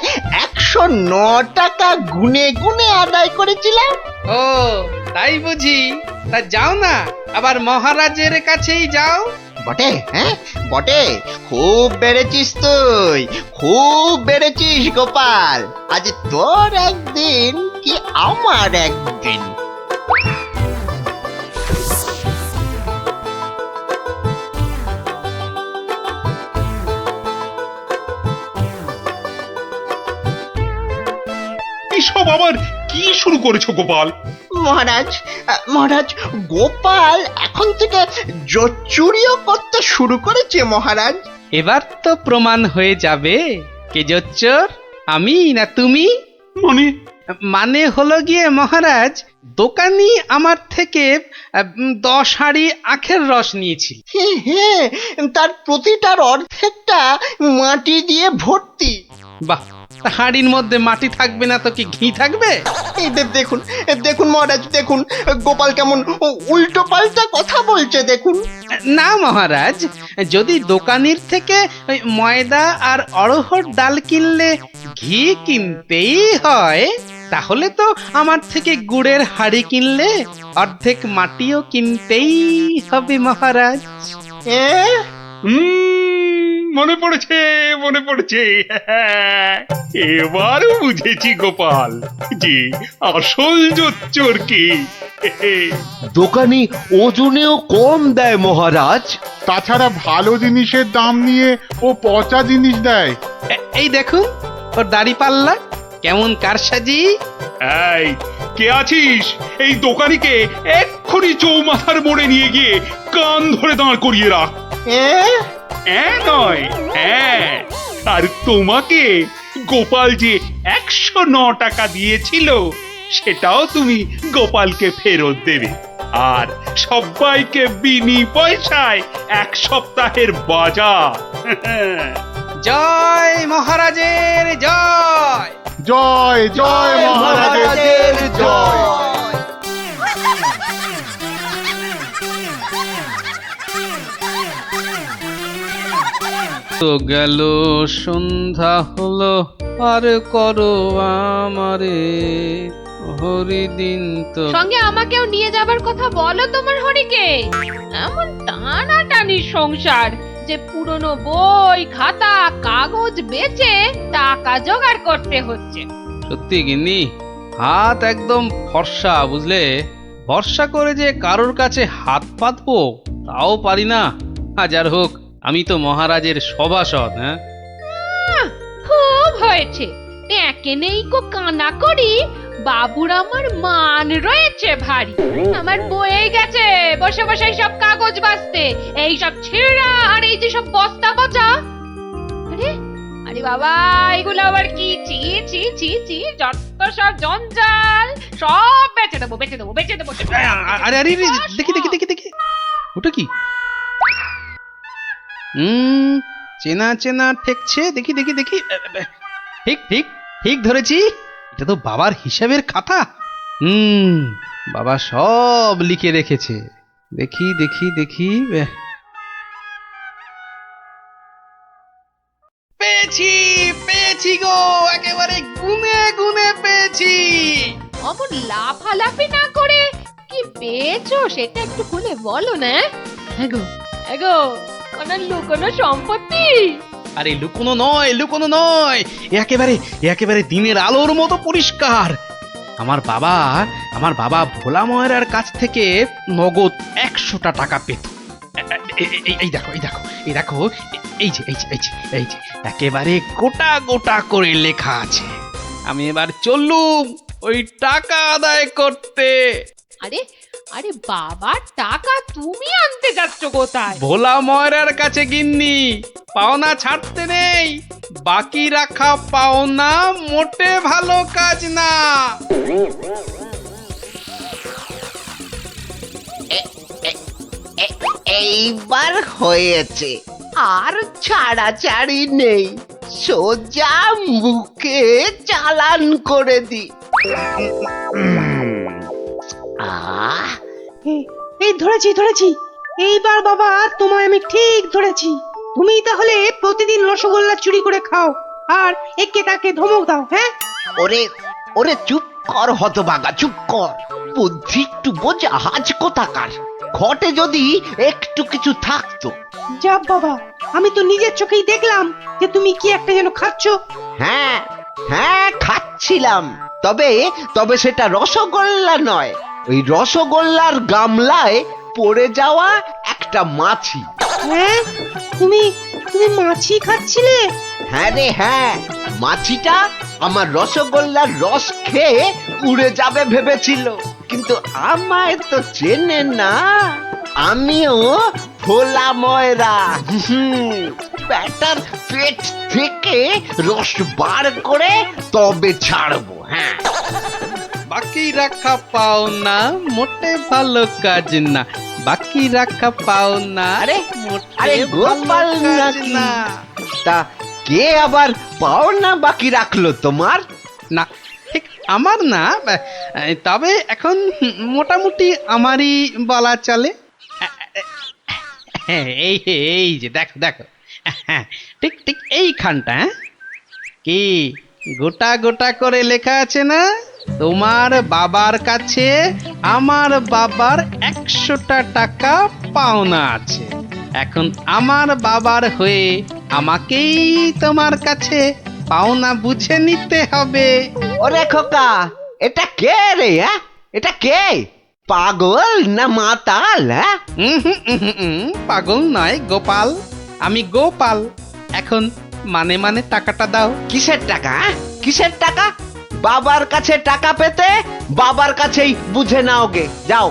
109 টাকা গুনে গুনে আদায় করেছিলাম। ও তাই বুঝি? তা যাও না, আবার মহারাজের কাছেই যাও। বটে বটে, খুব বেড়েছিস তুই, খুব বেড়েছিস গোপাল। আজ তোর একদিন কি আমার একদিন। এসব আবার কি শুরু করেছো গোপাল? মহারাজ গোপাল এখন থেকে জোচ্চুরিও করতে শুরু করেছে মহারাজ। এবার তো প্রমাণ হয়ে যাবে কে জোচ্চোর, আমি না তুমি। মানে হলো গিয়ে মহারাজ, দোকানি আমার থেকে 10 হাঁড়ি আখের রস নিয়েছিল। তার প্রতিটার অর্ধেকটা মাটি দিয়ে ভর্তি। বাহ, হাঁড়ির মধ্যে মাটি থাকবে না তো কি ঘি থাকবে? দেখুন মহারাজ, দেখুন গোপাল কেমন উল্টো পাল্টা কথা বলছে দেখুন। না মহারাজ, যদি দোকানির থেকে ময়দা আর অড়হর ডাল কিনলে ঘি কিনতেই হয়, তাহলে তো আমার থেকে গুড়ের হাঁড়ি কিনলে অর্ধেক মাটিও কিনতেই হবে মহারাজ। মনে পড়েছে এবার বুঝেছি গোপাল যে আসল জোচ্চোর কি। দোকানি ওজনেও কম দেয় মহারাজ। তাছাড়া ভালো জিনিসের দাম নিয়ে ও পচা জিনিস দেয়। এই দেখুন ওর দাড়ি পাল্লা কেমন কারসাজি। এই কে আছিস? এই দোকানিকে এক্ষুনি চৌমাথার মোড়ে নিয়ে গিয়ে কান ধরে দাঁড় করিয়ে রাখ। নয় আর তোমাকে গোপাল যে 109 টাকা দিয়েছিল সেটাও তুমি গোপালকে ফেরত দেবে, আর সবাইকে বিনি পয়সায় 1 সপ্তাহের বাজার। জয় মহারাজের জয়, জয় জয় মহারাজের জয়। তো গেল সন্ধ্যা হলো, আর করো আমারে হরিদিন। তো সঙ্গে আমাকেও নিয়ে যাবার কথা বলো তোমার হরিকে। এমন টানাটানি সংসার যে পুরনো বই খাতা কাগজ বেচে টাকা জোগাড় করতে হচ্ছে। সত্যি গিন্নি, হাত একদম ফর্সা, বুঝলে? ভরসা করে যে কারোর কাছে হাত পাতবো তাও পারি না। হাজার হোক আমি তো মহারাজের সভাসদ। খুব হয়েছে, একে নেই কো কানা করি, বাবুর আমার মান রয়েছে ভারী। আমার বয়ে গেছে বসে বসে সব কাগজ বাঁচতে, এই সব ছেঁড়া আর এই যে সব বস্তা পচা। আরে বাবা, এগুলো আবার কি? চি চি চি চি, যত সব জঞ্জাল, সব বেচে দেবো। আরে আরে দেখি ওটা কি? চেনা চেনা ঠেকছে, দেখি ঠিক ধরেছি, এটা তো বাবার হিসাবের খাতা। বাবা সব লিখে রেখেছে। দেখি দেখি দেখি, পেয়েছি পেয়েছি গো, একেবারে গুনে গুনে পেয়েছি। অমন লাফালাফি না করে কি পেয়েছো সেটা একটু খুলে বলো না। এগো এগো কোনো লুকোনো সম্পত্তি? আরে লুকোনো নয়, লুকোনো নয়, একেবারে একেবারে দিনের আলোর মতো পরিষ্কার। আমার বাবা ভোলা ময়রার কাছ থেকে নগদ 100টা টাকা পেত। এই দেখো এই দেখো এই দেখো, এই যে এই যে এই যে এই যে একেবারে গোটা গোটা করে লেখা আছে। আমি এবার চললুম ওই টাকা আদায় করতে। আরে আরে বাবা, টাকা তুমি আনতে যাচ্ছ কোথায়? ভোলা ময়রার কাছে গিন্নি, পাওনা ছাড়তে নেই। বাকি রাখা পাওনা মোটে ভালো কাজ না। এইবার হয়েছে, আর ছাড়াছাড়ি নেই, সোজা মুখে চালান করে দি। আহ এই ধরেছি ধরেছি, এইবার বাবা তোমায় আমি ঠিক ধরেছি। তুমি তাহলে প্রতিদিন রসগোল্লা চুরি করে খাও আর একে তাকে ধমক দাও। হ্যাঁ, ওরে ওরে চুপ কর হতভাগা, চুপ কর। বুদ্ধি একটু বোঝ, আজ কোথাকার। ঘটে যদি একটু কিছু থাকতো। যা বাবা, আমি তো নিজের চোখেই দেখলাম যে তুমি কি একটা যেন খাচ্ছ। হ্যাঁ হ্যাঁ, খাচ্ছিলাম। তবে তবে সেটা রসগোল্লা নয়, ওই রসগোল্লার গামলায় পড়ে যাওয়া একটা মাছি। হ্যাঁ, তুমি তুমি মাছি খাচ্ছিলে? হ্যাঁ রে হ্যাঁ, মাছিটা আমার রসগোল্লার রস খেয়ে উড়ে যাবে ভেবেছিল, কিন্তু আমায় তো চেনে না। আমিও ভোলা ময়রা, ব্যাটার পেট থেকে রস বার করে তবে ছাড়বো। হ্যাঁ, বাকি রাখা পাওনা মোটে ভালো কাজ না। বাকি রাখা পাওনা আরে মোটে আরে গোপাল ভালো কাজ নাকি? না। তা কে আবার পাওনা বাকি রাখলো তোমার? না, ঠিক আমার না, তবে এখন মোটামুটি আমারই বলা চলে। এই এই যে দেখো দেখো, ঠিক ঠিক এইখানটা। কি গোটা গোটা করে লেখা আছে না? তোমার বাবার কাছে আমার বাবার 100টা টাকা পাওনা আছে। এখন আমার বাবার হয়ে আমাকেই তোমার কাছে পাওনা বুঝে নিতে হবে। ওরে খোকা, এটা কে রে? হ্যাঁ, এটা কে? পাগল না মাতাল? হ্যাঁ, পাগল নয় গোপাল, আমি গোপাল। এখন মানে মানে টাকাটা দাও। কিসের টাকা? কিসের টাকা? বাবার কাছে টাকা পেতে বাবার কাছেই বুঝে নাও গে। যাও,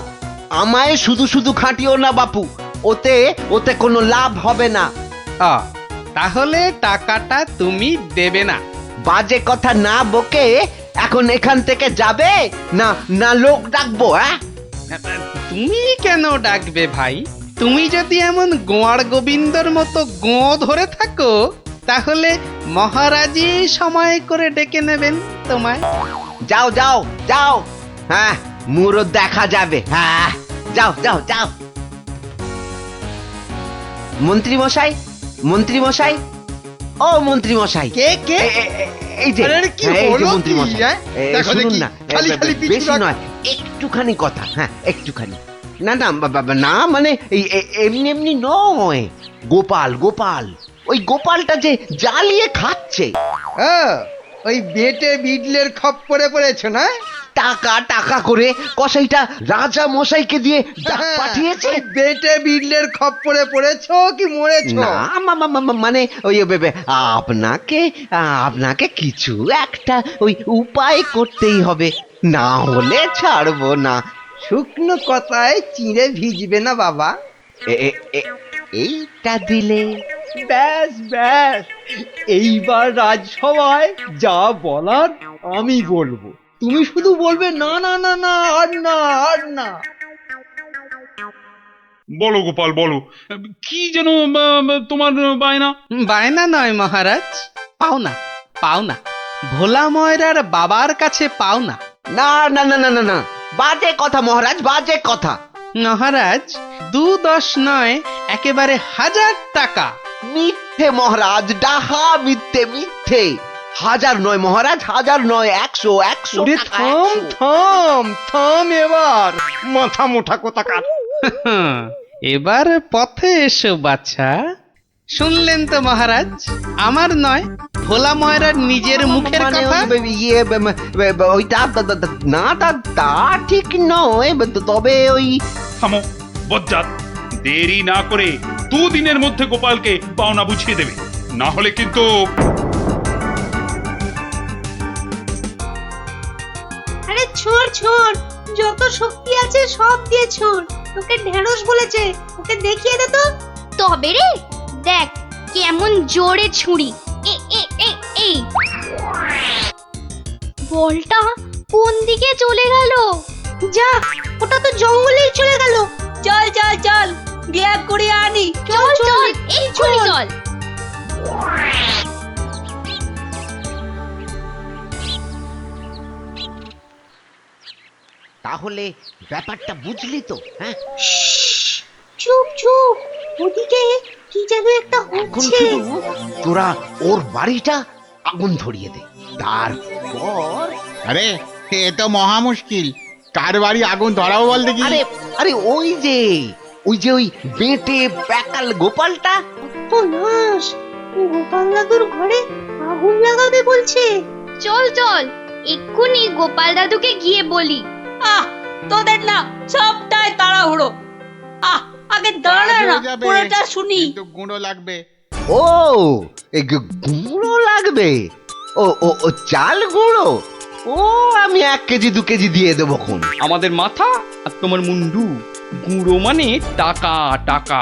আমায় শুধু শুধু খাটিও না বাপু, ওতে ওতে কোনো লাভ হবে না। তাহলে টাকাটা তুমি দেবে না? বাজে কথা না বকে এখন এখান থেকে যাবে না না লোক ডাকবো? হ্যাঁ, তুমি কেন ডাকবে ভাই? তুমি যদি এমন গোয়ার গোবিন্দর মতো গো ধরে থাকো, তাহলে মহারাজই সময় করে ডেকে নেবেন তোমায়। যাও যাও যাও, হ্যাঁ মুরো দেখা যাবে। হ্যাঁ, যাও যাও যাও। মন্ত্রী মশাই, মন্ত্রী মশাই, ও মন্ত্রী মশাই। কে কে? এই যে কি এই যে হলো মন্ত্রী কি, মশাই, হ্যাঁ? দেখো শুনুন দেখি, না, খালি খালি পিছু বেশি রাখ। নয়, একটুখানি কথা। হ্যাঁ, একটুখানি। না না না, মানে এই এমনি এমনি নয়। গোপাল গোপাল, ওই গোপালটা যে জ্বালিয়ে খাচ্ছে। ওই বেটে বিডলের খপ্পরে পড়েছো না? টাকা টাকা করে কসাইটা রাজা মশাইকে দিয়ে ডাক পাঠিয়েছে। ওই বেটে বিডলের খপ্পরে পড়েছো কি মরেছো? না মানে ওই আপনাকে আপনাকে কিছু একটা ওই উপায় করতেই হবে, না হলে ছাড়বো না। শুকনো কথায় চিঁড়ে ভিজবে না বাবা। এইটা দিলে ব্যাস ব্যাস, এইবার রাজসভায় যা বলার আমি বলবো, তুমি শুধু বলবে না না না না, আর না আর না। বলো গোপাল বলো, কি যেন তোমার বায়না? বায়না নয় মহারাজ, পাওনা পাওনা। ভোলা ময়রার বাবার কাছে পাওনা। না না না না না না, বাজে কথা মহারাজ, বাজে কথা। মহারাজ 2-10 নয়, একেবারে 1000 টাকা। মিথ্যে মহারাজ, ডাহা মিথ্যে, মিথ্যে। 1000 নয় মহারাজ, 1000 নয়, 100 ওরে টাকা, থাম 100। থাম থাম এবার, মাথা মোটা কোথাকার। এবার পথে এসো বাছা। শুনলেন তো মহারাজ, আমার নয়, ভোলা ময়রার নিজের মুখের মানে কথা। ইয়ে ওইটা না, তা ঠিক নয়, তবে ওই থামো বজ্জাত, দেরি না করে 2 দিনের মধ্যে গোপালকে পাওনা বুঝিয়ে দেবে, না হলে কিন্তু। আরে ছোড় ছোড়, যত শক্তি আছে সব দিয়ে ছোড়। তোকে ঢেঁড়স বলেছে, ওকে দেখিয়ে দে তো। তবে রে, দেখ কেমন জোরে ছুরি। এই বলটা কোন দিকে চলে গেল? যা, ওটা তো জঙ্গলেই চলে গেল। চল চল চল, ব্যাগ করে আনি। চল চল, এই ছুরি চল। তাহলে ব্যাপারটা বুঝলি তো? হ্যাঁ, চুপ চুপ, ওদিকে কি যেন একটা এখন হচ্ছে। শুধু তোরা ওর বাড়িটা আগুন ধরিয়ে দে, তারপর আরে এ তো মহা মুশকিল, কার বাড়ি আগুন ধরাবো বল দেখি। আরে আরে ওই যে ওই বেঁটে প্যাকাল গোপালটা। তো নাশ, গোপাল দাদুর ঘরে আগুন লাগাবে বলছে। চল চল, এক্ষুনি গোপাল দাদুকে গিয়ে বলি। তোদের না সবটাই তাড়াহুড়ো। আগে দাঁড়া না, পুরোটা শুনি। কিন্তু গুঁড়ো লাগবে। ও, এই গুঁড়ো লাগবে? ও ও ও চাল গুঁড়ো? ও, আমি 1 কেজি 2 কেজি দিয়ে দেবো খন। আমাদের মাথা আর তোমার মুন্ডু, গুঁড়ো মানে টাকা টাকা।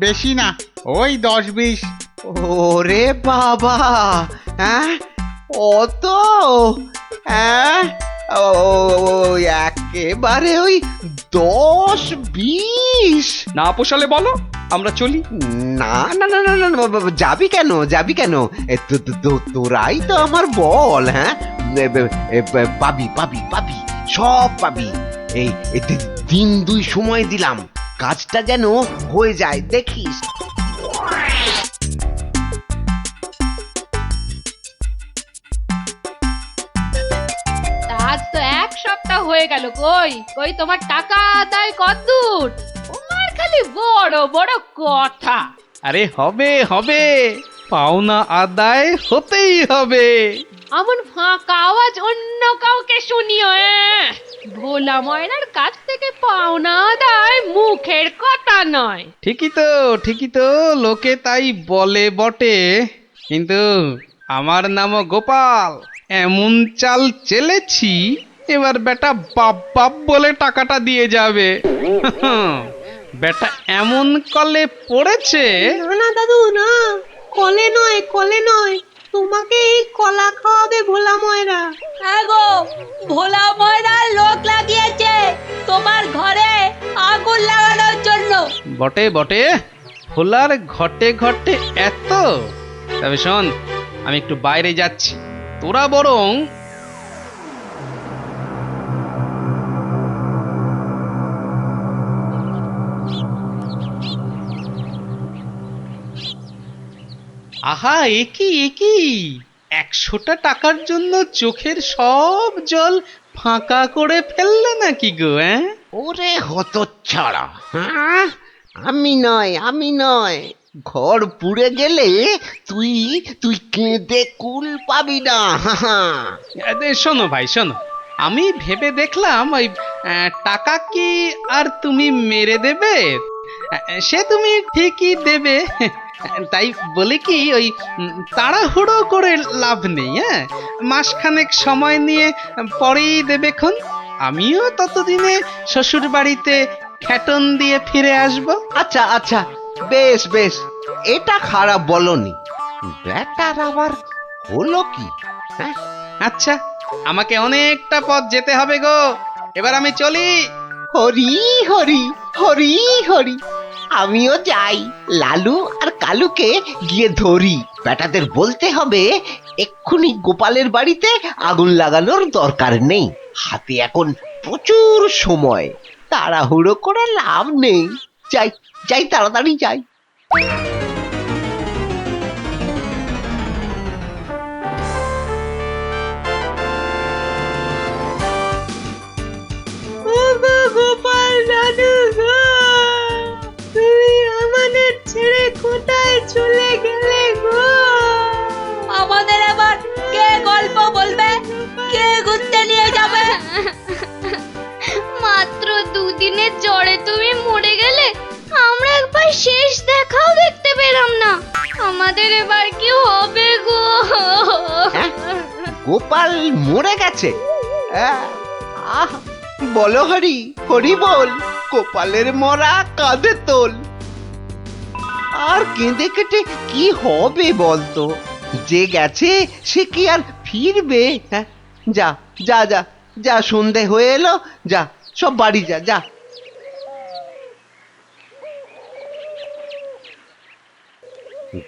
বেশি না, ওই 10-20। ওরে বাবা, হ্যাঁ অত? হ্যাঁ, ও একেবারে ওই 10-20। না পোষালে বলো, আমরা চলি। না না না না না না, যাবি কেন, যাবি কেন? তোরাই তো আমার বল। হ্যাঁ, পাবি পাবি পাবি, সব পাবি। এই 3 2 সময় দিলাম, কাজটা যেন হয়ে যায়, দেখিস। আজ তো 1 সপ্তাহ হয়ে গেল। কই কই তোমার টাকা আদায় কতদূর? তোমার খালি বড় বড় কথা। আরে হবে হবে, পাওনা আদায় হতেই হবে। এমন ফাঁকা আওয়াজ অন্য কাউকে শুনিও। ভোলা ময়নার কাছ থেকে পাওনা আদায় মুখের কথা নয়। ঠিকই তো, লোকে তাই বলে বটে, কিন্তু আমার নামও গোপাল। এমন চাল চেলেছি, এবার বেটা বাপ বাপ বলে টাকাটা দিয়ে যাবে। বেটা এমন কলে পড়েছে। না না দাদু না, কলে নয়, কলে নয়, তোমাকে এই কলা খাওয়াবে ভোলা ময়রা। হ্যাঁ গো, ভোলা ময়রা লোক লাগিয়েছে তোমার ঘরে আগুন লাগানোর জন্য। বটে বটে, ভোলার ঘটে ঘটে এত। তবে শোন, আমি একটু বাইরে যাচ্ছি, তোরা বরং আহা, একই 100টা টাকার জন্য চোখের সব জল ফাঁকা করে ফেললে নাকি গো? ওরে হতচ্ছাড়া, হ্যাঁ, আমি নয়। ঘর পুড়ে গেলে তুই কেঁদে কুল পাবি না। শোনো ভাই শোনো, আমি ভেবে দেখলাম ওই টাকা কি আর তুমি মেরে দেবে? সে তুমি ঠিকই দেবে, তাই বলে কি ওই তাড়াহুড়ো করে লাভ নেই। হ্যাঁ, মাসখানেক সময় নিয়ে পরেই দেবেক্ষণ। আমিও ততদিনে শ্বশুর বাড়িতে খ্যাটন দিয়ে ফিরে আসব। আচ্ছা আচ্ছা, বেশ বেশ, এটা খারাপ বলনি। ব্যাটার আবার হলো কি? হ্যাঁ, আচ্ছা, আমাকে অনেকটা পথ যেতে হবে গো, এবার আমি চলি। হরি হরি হরি হরি, আমিও যাই। লালু আর কালুকে গিয়ে ধরি। বেটাদের বলতে হবে এক্ষুনি গোপালের বাড়িতে আগুন লাগানোর দরকার নেই। হাতে এখন প্রচুর সময়, তাড়াহুড়ো করে লাভ নেই। যাই যাই, তাড়াতাড়ি যাই। গোপাল দাদু গো, তুমি আমাদের ছেড়ে কোথায় চলে গেলে গো? আমাদের আবার কে গল্প বলবে, কে ঘুরতে নিয়ে যাবে? মাত্র দুদিনের জ্বরে তুমি মরে গেলে, আমরা একবার শেষ দেখাও দেখতে পেলাম না। আমাদের এবার কি হবে গো? গোপাল মরে গেছে? আহ, বলো হরি, হরি বল। গোপালের মরা কাঁধে তোল। আর কেঁদে কেটে কি হবে বলতো? যে গেছে সে কি আর ফিরবে? হ্যাঁ, যা যা যা যা, সন্ধে হয়ে এলো, যা সব বাড়ি যা যা।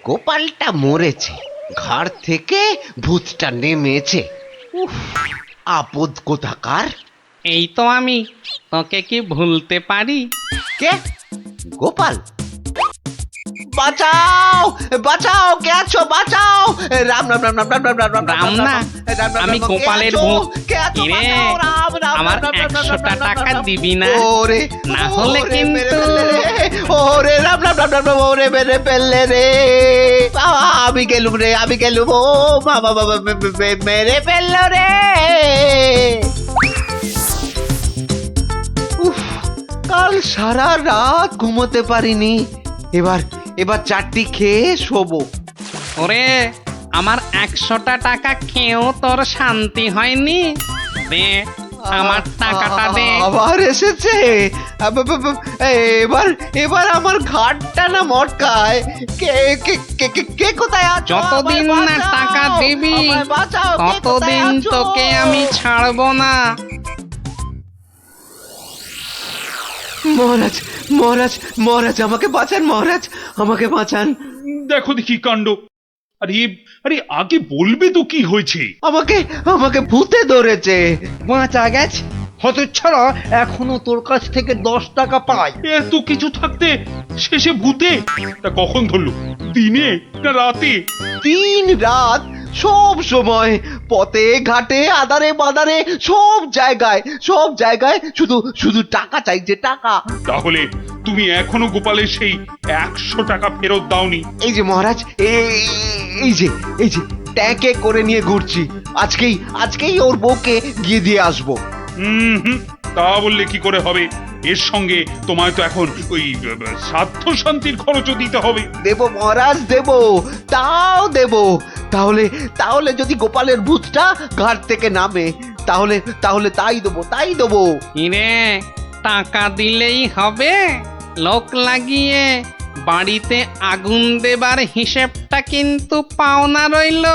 গোপালটা মরেছে, ঘাড় থেকে ভূতটা নেমেছে। উফ, আপদ কোথাকার। এই তো আমি, তোকে কি ভুলতে পারি? কে? গোপাল? বাঁচাও বাঁচাও, কে আছো? বাঁচাও! রাম রাম রাম রাম রাম রাম রাম রাম না, আমি গোপালের ভূত। কিরে, আমার 100টা টাকা দিবি না? ওরে, না হলে কিন্তু ওরে রাম রাম রাম রাম রাম, ওরে মেরে ফেললে রে। বাবা, আমি গেলুম রে, আমি গেলুম। ও বাবা, বাবা মেরে ফেললো রে। উফ, কাল সারা রাত ঘুমোতে পারিনি। এবার চারটি খেয়ে শোবো। ওরে, আমার 100টা টাকা খেয়েও তোর শান্তি হয়নি? দে, আমার টাকাটা দে। আবার এসেছে। এবার আমার ঘাটটা না মটকায়। কে কে কে কে- কে কোথায় আছো? যতদিন আমায় না বাঁচাও, টাকা দিবি, আমায় বাঁচাও, কে কোথায় ততদিন আছো? তোকে আমি ছাড়বো না। মহারাজ, মহারাজ, মহারাজ, আমাকে বাঁচান, মহারাজ, আমাকে বাঁচান। দেখো দেখি কাণ্ড। আরে আরে, আগে বলবে তো কি হয়েছে? আমাকে আমাকে ভূতে ধরেছে। বাঁচা গেছে হতচ্ছাড়া, এখনো তোর কাছ থেকে 10 টাকা পাই। এত কিছু থাকতে শেষে ভূতে? তা কখন ধরলো? দিনে না রাতে? 3 রাত, সব সময়, পথে ঘাটে, আদারে বাদারে, সব জায়গায় শুধু শুধু টাকা চাইছে, টাকা। তাহলে তুমি এখনো গোপালের সেই 100 টাকা ফেরত দাওনি? এই যে মহারাজ, এই যে ট্যাঁকে করে নিয়ে ঘুরছি। আজকেই ওর বউকে গিয়ে দিয়ে আসবো। হুম, তা বললে কি করে হবে? এর সঙ্গে তোমায় তো এখন ওই স্বার্থ শান্তির খরচও দিতে হবে। দেব মহারাজ, দেব, তাও দেব। তাহলে যদি গোপালের ভূতটা ঘাট থেকে নামে, তাহলে তাই দেবো। কিরে, টাকা দিলেই হবে? লোক লাগিয়ে বাড়িতে আগুন দেবার হিসেবটা কিন্তু পাওনা রইল,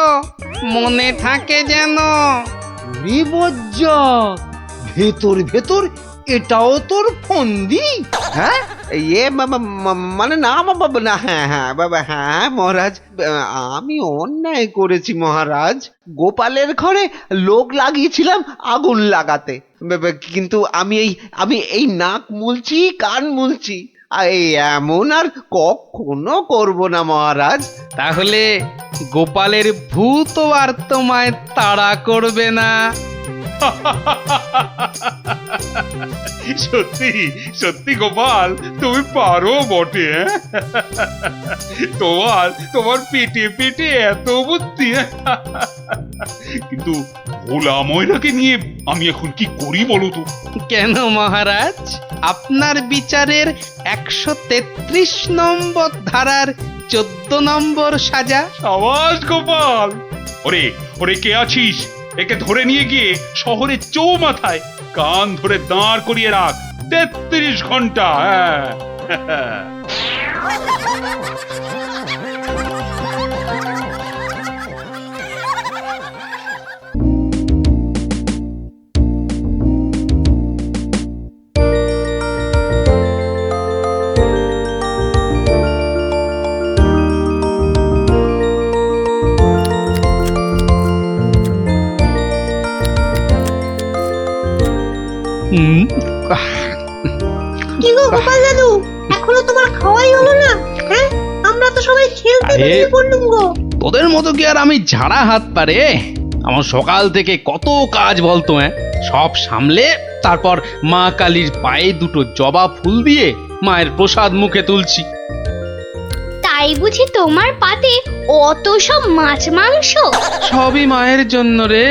মনে থাকে যেন। বিপজ্জক, ভেতর এটাও তোর ফন্দি? হ্যাঁ, মানে না বাবা, না, হ্যাঁ বাবা, হ্যাঁ মহারাজ, আমি অন্যায় করেছি মহারাজ। গোপালের ঘরে লোক লাগিয়েছিলাম আগুন লাগাতে, কিন্তু আমি এই নাক মুলছি, কান মুলছি, এই এমন আর কখনো করব না মহারাজ। তাহলে গোপালের ভূত আর তোমায় তাড়া করবে না? সত্যি সত্যি গোপাল, তুমি পারো বটে। তোমার পেটে এত বুদ্ধি। কিন্তু ভোলা ময়নাকে নিয়ে আমি এখন কি করি বলো তো? কেন মহারাজ, আপনার বিচারের 133 নম্বর ধারার 14 নম্বর সাজা। সাবাস গোপাল। ওরে কে আছিস? একে ধরে নিয়ে গিয়ে শহরের চৌমাথায় কান ধরে দাঁড় করিয়ে রাখ 33 ঘন্টা। হ্যাঁ। কি গো গোপাল দাদু, এখনো তোমার খাওয়াই হলো না? হ্যাঁ, আমরা তো সবাই খেলতে আরে, বেরিয়ে পড়লুম গো। তোদের মতো কি আর আমি ঝাড়া হাত পারে? আমার সকাল থেকে কত কাজ বলতো, হ্যাঁ, সব সামলে তারপর মা কালীর পায়ে দুটো জবা ফুল দিয়ে মায়ের প্রসাদ মুখে তুলছি। তাই বুঝি তোমার পাতে অত সব মাছ মাংস? সবই মায়ের জন্য রে।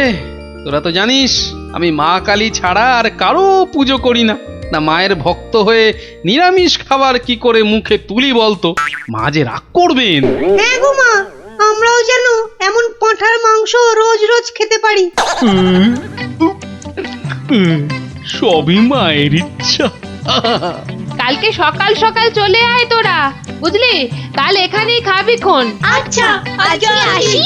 তোরা তো জানিস আমি মা কালী ছাড়া আর কারো পুজো করি না। না মায়ের ভক্ত হয়ে নিরামিষ খাবার কি করে মুখে তুলি বলতো? মা যে রাগ করবেন। হ্যাঁ গো মা, আমরাও যেন এমন পাঁঠার মাংস রোজ রোজ খেতে পারি। সবই মায়ের ইচ্ছা। কালকে সকাল সকাল চলে আয় তোরা, বুঝলি? কাল এখানেই খাবি খন। আচ্ছা, আজকে আসি।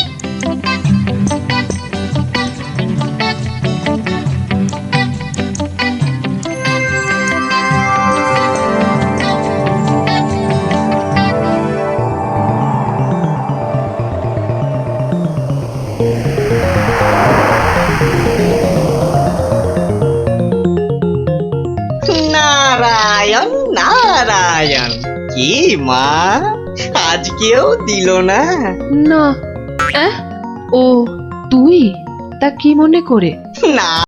নারায়ণ নারায়ণ, কি মা আজকেও দিল না? না, ও তুই তা কি মনে করে? না